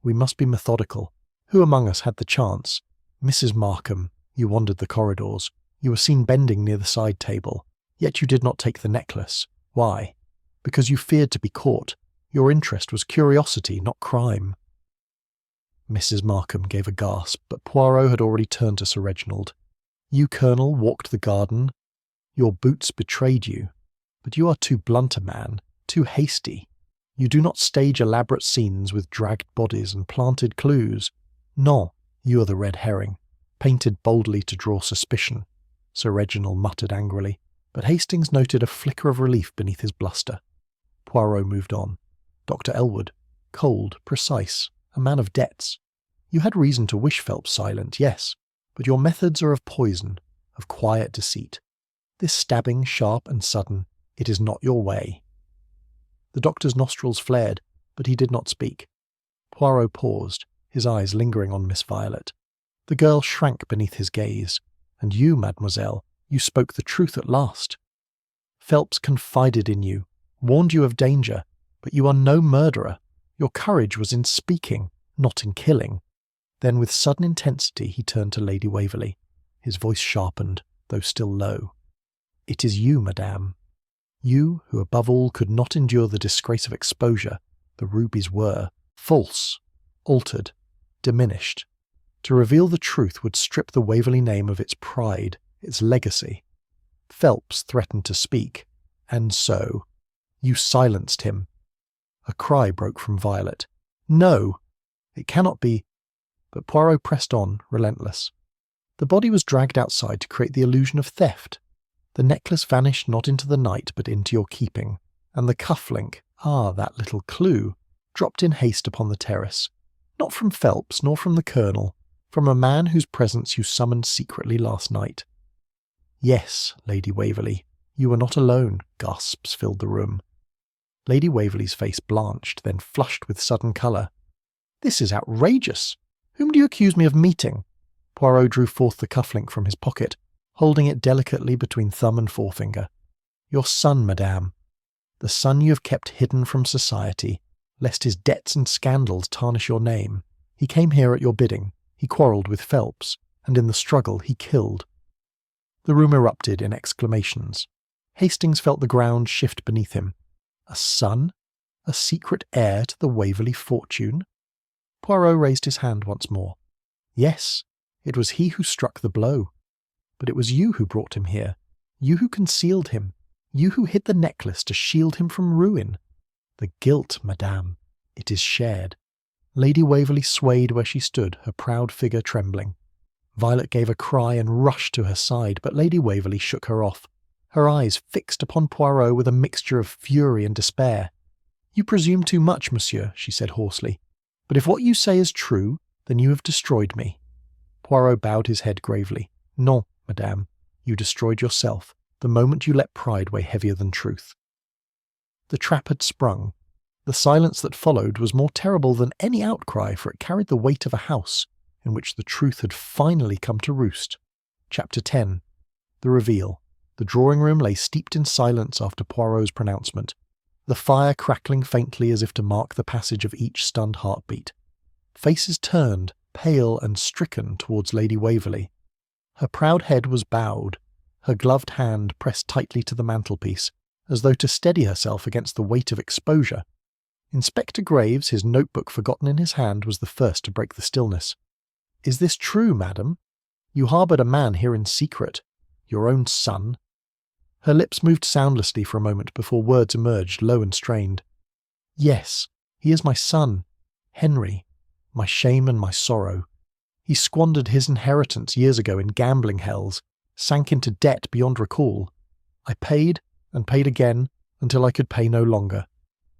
We must be methodical. Who among us had the chance? Mrs. Markham, you wandered the corridors. You were seen bending near the side table, yet you did not take the necklace. Why? Because you feared to be caught. Your interest was curiosity, not crime. Mrs. Markham gave a gasp, but Poirot had already turned to Sir Reginald. You, Colonel, walked the garden. Your boots betrayed you. But you are too blunt a man, too hasty. You do not stage elaborate scenes with dragged bodies and planted clues. No, you are the red herring, painted boldly to draw suspicion, Sir Reginald muttered angrily, but Hastings noted a flicker of relief beneath his bluster. Poirot moved on. Dr. Elwood, cold, precise, a man of debts. You had reason to wish Phelps silent, yes, but your methods are of poison, of quiet deceit. This stabbing, sharp and sudden, it is not your way. The doctor's nostrils flared, but he did not speak. Poirot paused, his eyes lingering on Miss Violet. The girl shrank beneath his gaze. And you, mademoiselle, you spoke the truth at last. Phelps confided in you, warned you of danger, but you are no murderer. Your courage was in speaking, not in killing. Then with sudden intensity he turned to Lady Waverley. His voice sharpened, though still low. It is you, madame. You, who above all could not endure the disgrace of exposure. The rubies were false, altered, diminished. To reveal the truth would strip the Waverley name of its pride, its legacy. Phelps threatened to speak, and so you silenced him. A cry broke from Violet. No! It cannot be. But Poirot pressed on, relentless. The body was dragged outside to create the illusion of theft. The necklace vanished not into the night but into your keeping, and the cuff-link, that little clue, dropped in haste upon the terrace. Not from Phelps, nor from the Colonel, from a man whose presence you summoned secretly last night. Yes, Lady Waverley, you were not alone, gasps filled the room. Lady Waverley's face blanched, then flushed with sudden colour. This is outrageous! Whom do you accuse me of meeting? Poirot drew forth the cuff-link from his pocket, holding it delicately between thumb and forefinger. Your son, madame. The son you have kept hidden from society, lest his debts and scandals tarnish your name. He came here at your bidding. He quarrelled with Phelps, and in the struggle he killed. The room erupted in exclamations. Hastings felt the ground shift beneath him. A son? A secret heir to the Waverley fortune? Poirot raised his hand once more. Yes, it was he who struck the blow. But it was you who brought him here. You who concealed him. You who hid the necklace to shield him from ruin. The guilt, madame, it is shared. Lady Waverley swayed where she stood, her proud figure trembling. Violet gave a cry and rushed to her side, but Lady Waverley shook her off, her eyes fixed upon Poirot with a mixture of fury and despair. You presume too much, monsieur, she said hoarsely. But if what you say is true, then you have destroyed me. Poirot bowed his head gravely. Non, madame, you destroyed yourself, the moment you let pride weigh heavier than truth. The trap had sprung. The silence that followed was more terrible than any outcry, for it carried the weight of a house in which the truth had finally come to roost. Chapter 10. The Reveal. The drawing-room lay steeped in silence after Poirot's pronouncement, the fire crackling faintly as if to mark the passage of each stunned heartbeat. Faces turned, pale and stricken, towards Lady Waverley. Her proud head was bowed, her gloved hand pressed tightly to the mantelpiece, as though to steady herself against the weight of exposure. Inspector Graves, his notebook forgotten in his hand, was the first to break the stillness. Is this true, madam? You harboured a man here in secret. Your own son? Her lips moved soundlessly for a moment before words emerged, low and strained. Yes, he is my son, Henry, my shame and my sorrow. He squandered his inheritance years ago in gambling hells, sank into debt beyond recall. I paid, and paid again, until I could pay no longer.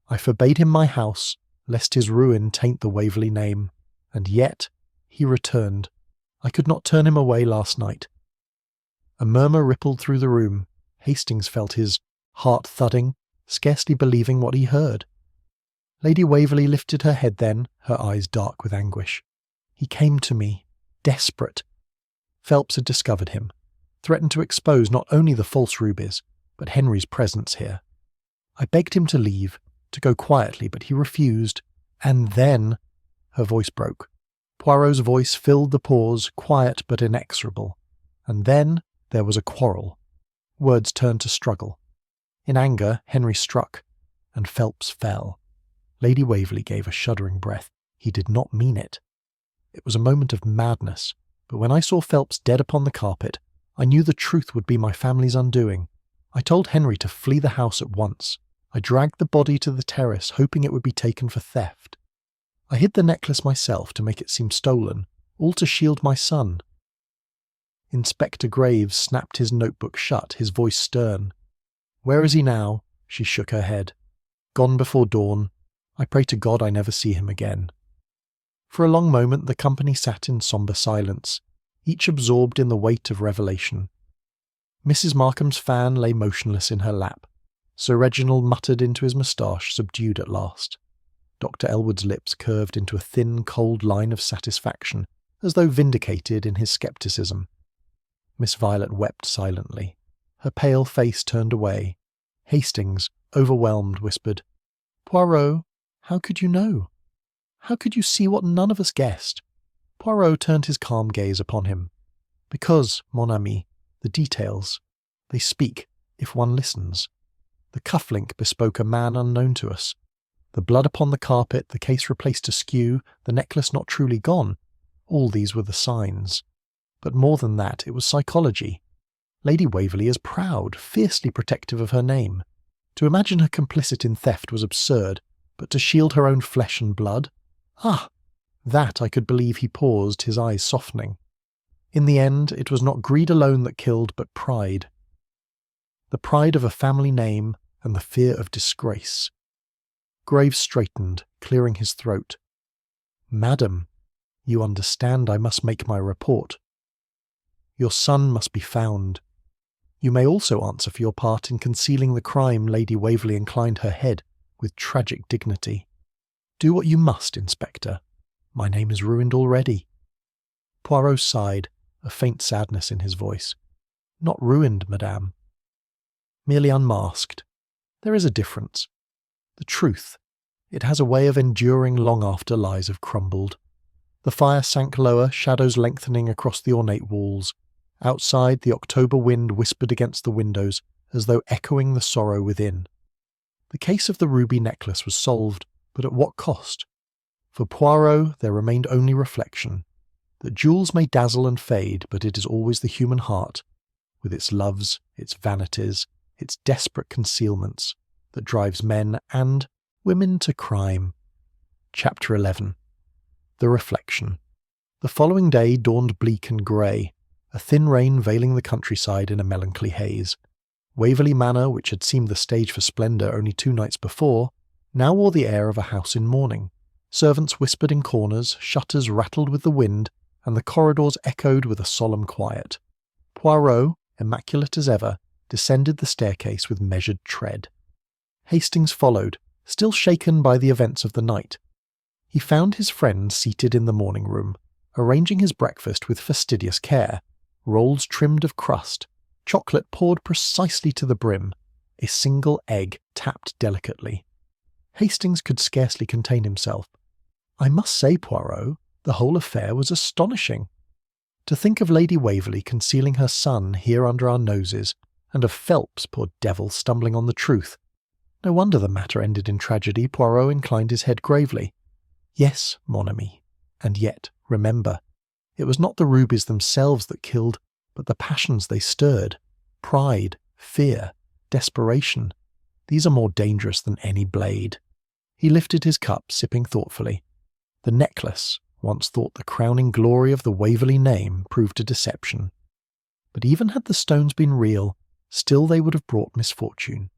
I forbade him my house, lest his ruin taint the Waverley name, and yet he returned. I could not turn him away last night. A murmur rippled through the room. Hastings felt his heart thudding, scarcely believing what he heard. Lady Waverley lifted her head then, her eyes dark with anguish. He came to me, desperate. Phelps had discovered him, threatened to expose not only the false rubies, but Henry's presence here. I begged him to leave, to go quietly, but he refused. And then, her voice broke. Poirot's voice filled the pause, quiet but inexorable. And then there was a quarrel. Words turned to struggle. In anger, Henry struck, and Phelps fell. Lady Waverley gave a shuddering breath. He did not mean it. It was a moment of madness, but when I saw Phelps dead upon the carpet, I knew the truth would be my family's undoing. I told Henry to flee the house at once. I dragged the body to the terrace, hoping it would be taken for theft. I hid the necklace myself to make it seem stolen, all to shield my son. Inspector Graves snapped his notebook shut, his voice stern. "Where is he now?" She shook her head. "Gone before dawn. I pray to God I never see him again." For a long moment the company sat in sombre silence, each absorbed in the weight of revelation. Mrs. Markham's fan lay motionless in her lap. Sir Reginald muttered into his moustache, subdued at last. Dr. Elwood's lips curved into a thin, cold line of satisfaction, as though vindicated in his scepticism. Miss Violet wept silently. Her pale face turned away. Hastings, overwhelmed, whispered, "Poirot, how could you know? How could you see what none of us guessed?" Poirot turned his calm gaze upon him. "Because, mon ami, the details, they speak, if one listens. The cufflink bespoke a man unknown to us. The blood upon the carpet, the case replaced askew, the necklace not truly gone, all these were the signs. But more than that, it was psychology. Lady Waverley is proud, fiercely protective of her name. To imagine her complicit in theft was absurd, but to shield her own flesh and blood? Ah! That I could believe." He paused, his eyes softening. In the end, it was not greed alone that killed, but pride. The pride of a family name and the fear of disgrace. Graves straightened, clearing his throat. "Madam, you understand I must make my report. Your son must be found. You may also answer for your part in concealing the crime." Lady Waverley inclined her head with tragic dignity. "Do what you must, Inspector. My name is ruined already." Poirot sighed, a faint sadness in his voice. "Not ruined, madame. Merely unmasked. There is a difference. The truth, it has a way of enduring long after lies have crumbled." The fire sank lower, shadows lengthening across the ornate walls. Outside, the October wind whispered against the windows, as though echoing the sorrow within. The case of the ruby necklace was solved, but at what cost? For Poirot there remained only reflection, that jewels may dazzle and fade, but it is always the human heart, with its loves, its vanities, its desperate concealments, that drives men and women to crime. Chapter 11. The Reflection. The following day dawned bleak and grey, a thin rain veiling the countryside in a melancholy haze. Waverley Manor, which had seemed the stage for splendour only 2 nights before, now wore the air of a house in mourning. Servants whispered in corners, shutters rattled with the wind, and the corridors echoed with a solemn quiet. Poirot, immaculate as ever, descended the staircase with measured tread. Hastings followed, still shaken by the events of the night. He found his friend seated in the morning room, arranging his breakfast with fastidious care, rolls trimmed of crust, chocolate poured precisely to the brim, a single egg tapped delicately. Hastings could scarcely contain himself. "I must say, Poirot, the whole affair was astonishing. To think of Lady Waverley concealing her son here under our noses, and of Phelps, poor devil, stumbling on the truth. No wonder the matter ended in tragedy." Poirot inclined his head gravely. "Yes, mon ami, and yet, remember, it was not the rubies themselves that killed, but the passions they stirred. Pride, fear, desperation. These are more dangerous than any blade." He lifted his cup, sipping thoughtfully. The necklace, once thought the crowning glory of the Waverley name, proved a deception. But even had the stones been real, still they would have brought misfortune.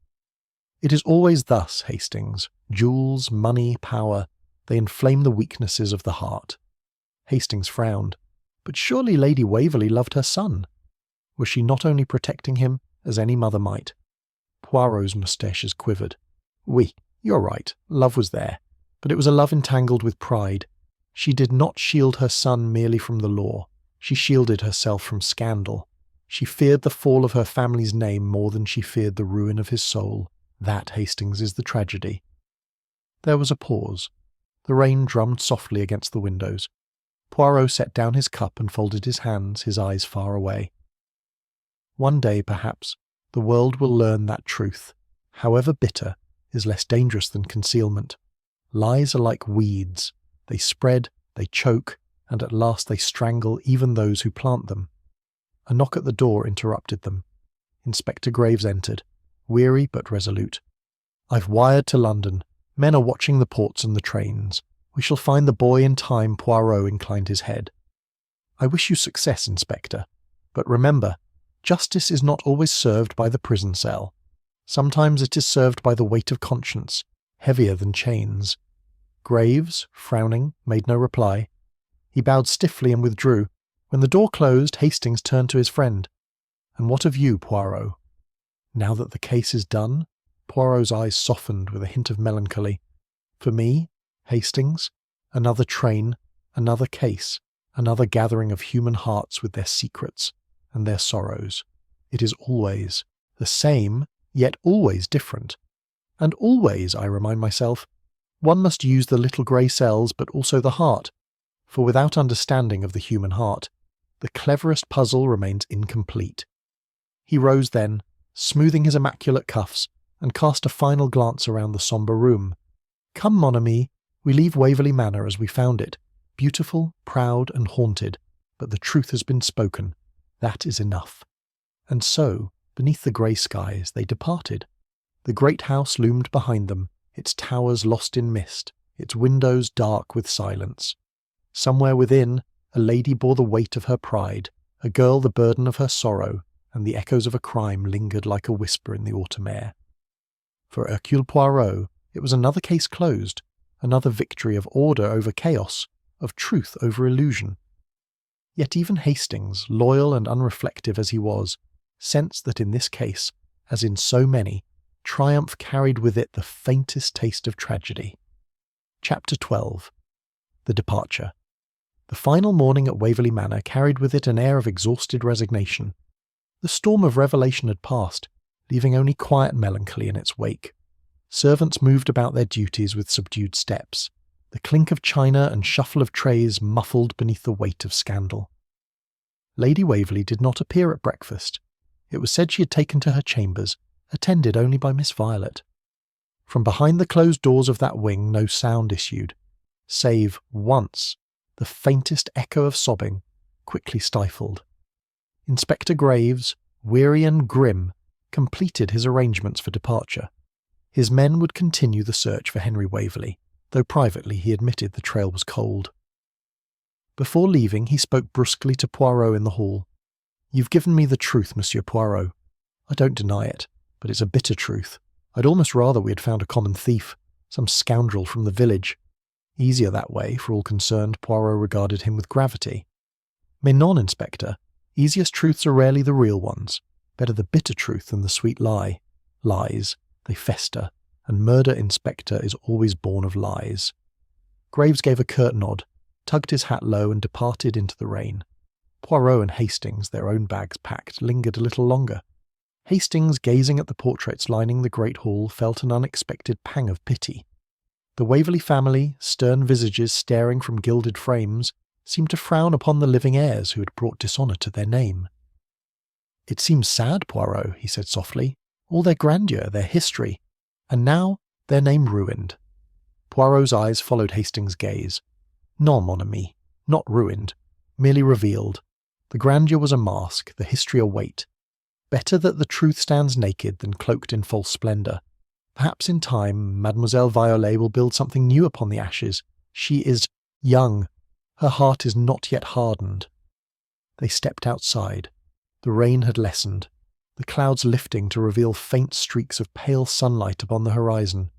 It is always thus, Hastings. Jewels, money, power, they inflame the weaknesses of the heart. Hastings frowned. But surely Lady Waverley loved her son. Was she not only protecting him, as any mother might? Poirot's moustaches quivered. "Oui, you're right, love was there, but it was a love entangled with pride. She did not shield her son merely from the law. She shielded herself from scandal. She feared the fall of her family's name more than she feared the ruin of his soul. That, Hastings, is the tragedy." There was a pause. The rain drummed softly against the windows. Poirot set down his cup and folded his hands, his eyes far away. One day, perhaps, the world will learn that truth, however bitter, is less dangerous than concealment. Lies are like weeds. They spread, they choke, and at last they strangle even those who plant them. A knock at the door interrupted them. Inspector Graves entered, weary but resolute. "I've wired to London. Men are watching the ports and the trains. We shall find the boy in time." Poirot inclined his head. "I wish you success, Inspector. But remember, justice is not always served by the prison cell. Sometimes it is served by the weight of conscience, heavier than chains." Graves, frowning, made no reply. He bowed stiffly and withdrew. When the door closed, Hastings turned to his friend. "And what of you, Poirot?" "Now that the case is done?" Poirot's eyes softened with a hint of melancholy. "For me, Hastings, another train, another case, another gathering of human hearts with their secrets and their sorrows. It is always the same, yet always different. And always, I remind myself, one must use the little grey cells but also the heart, for without understanding of the human heart, the cleverest puzzle remains incomplete." He rose then, smoothing his immaculate cuffs, and cast a final glance around the sombre room. "Come, mon ami, we leave Waverley Manor as we found it, beautiful, proud, and haunted, but the truth has been spoken. That is enough." And so, beneath the grey skies, they departed. The great house loomed behind them, its towers lost in mist, its windows dark with silence. Somewhere within, a lady bore the weight of her pride, a girl the burden of her sorrow, and the echoes of a crime lingered like a whisper in the autumn air. For Hercule Poirot, it was another case closed, another victory of order over chaos, of truth over illusion. Yet even Hastings, loyal and unreflective as he was, sensed that in this case, as in so many, triumph carried with it the faintest taste of tragedy. Chapter 12. The Departure. The final morning at Waverley Manor carried with it an air of exhausted resignation. The storm of revelation had passed, leaving only quiet melancholy in its wake. Servants moved about their duties with subdued steps, the clink of china and shuffle of trays muffled beneath the weight of scandal. Lady Waverley did not appear at breakfast. It was said she had taken to her chambers, attended only by Miss Violet. From behind the closed doors of that wing no sound issued, save, once, the faintest echo of sobbing, quickly stifled. Inspector Graves, weary and grim, completed his arrangements for departure. His men would continue the search for Henry Waverley, though privately he admitted the trail was cold. Before leaving, he spoke brusquely to Poirot in the hall. "You've given me the truth, Monsieur Poirot. I don't deny it, but it's a bitter truth. I'd almost rather we had found a common thief, some scoundrel from the village. Easier that way, for all concerned." Poirot regarded him with gravity. "Mais non, Inspector. Easiest truths are rarely the real ones. Better the bitter truth than the sweet lie. Lies, they fester, and murder, Inspector, is always born of lies." Graves gave a curt nod, tugged his hat low, and departed into the rain. Poirot and Hastings, their own bags packed, lingered a little longer. Hastings, gazing at the portraits lining the great hall, felt an unexpected pang of pity. The Waverley family, stern visages staring from gilded frames, seemed to frown upon the living heirs who had brought dishonour to their name. "It seems sad, Poirot," he said softly. "All their grandeur, their history, and now their name ruined." Poirot's eyes followed Hastings' gaze. "Non, mon ami, not ruined, merely revealed. The grandeur was a mask, the history a weight. Better that the truth stands naked than cloaked in false splendour. Perhaps in time Mademoiselle Violet will build something new upon the ashes. She is young. Her heart is not yet hardened." They stepped outside. The rain had lessened, the clouds lifting to reveal faint streaks of pale sunlight upon the horizon.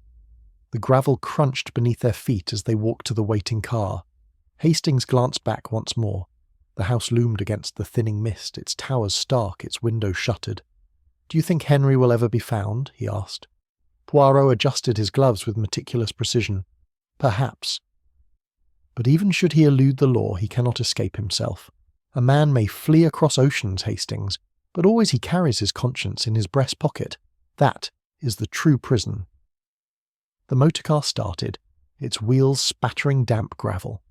The gravel crunched beneath their feet as they walked to the waiting car. Hastings glanced back once more. The house loomed against the thinning mist, its towers stark, its windows shuttered. "Do you think Henry will ever be found?" he asked. Poirot adjusted his gloves with meticulous precision. "Perhaps. But even should he elude the law, he cannot escape himself. A man may flee across oceans, Hastings, but always he carries his conscience in his breast pocket. That is the true prison." The motor car started, its wheels spattering damp gravel.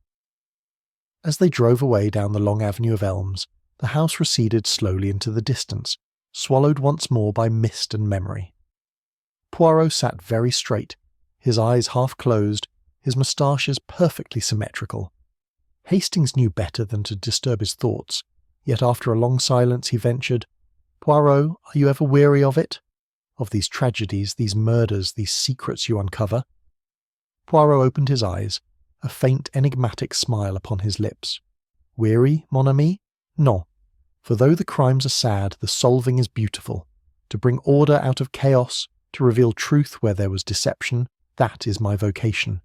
As they drove away down the long avenue of elms, the house receded slowly into the distance, swallowed once more by mist and memory. Poirot sat very straight, his eyes half closed, his moustaches perfectly symmetrical. Hastings knew better than to disturb his thoughts, yet after a long silence he ventured, "Poirot, are you ever weary of it? Of these tragedies, these murders, these secrets you uncover?" Poirot opened his eyes, a faint enigmatic smile upon his lips. "Weary, mon ami? Non. For though the crimes are sad, the solving is beautiful. To bring order out of chaos, to reveal truth where there was deception, that is my vocation.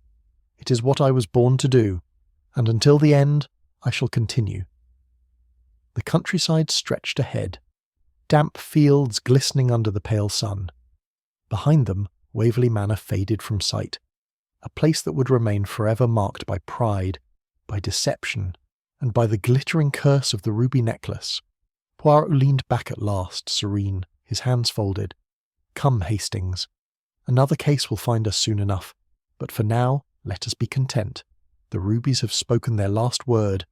It is what I was born to do, and until the end, I shall continue." The countryside stretched ahead, damp fields glistening under the pale sun. Behind them, Waverley Manor faded from sight, a place that would remain forever marked by pride, by deception, and by the glittering curse of the ruby necklace. Poirot leaned back at last, serene, his hands folded. "Come, Hastings. Another case will find us soon enough, but for now let us be content. The rubies have spoken their last word,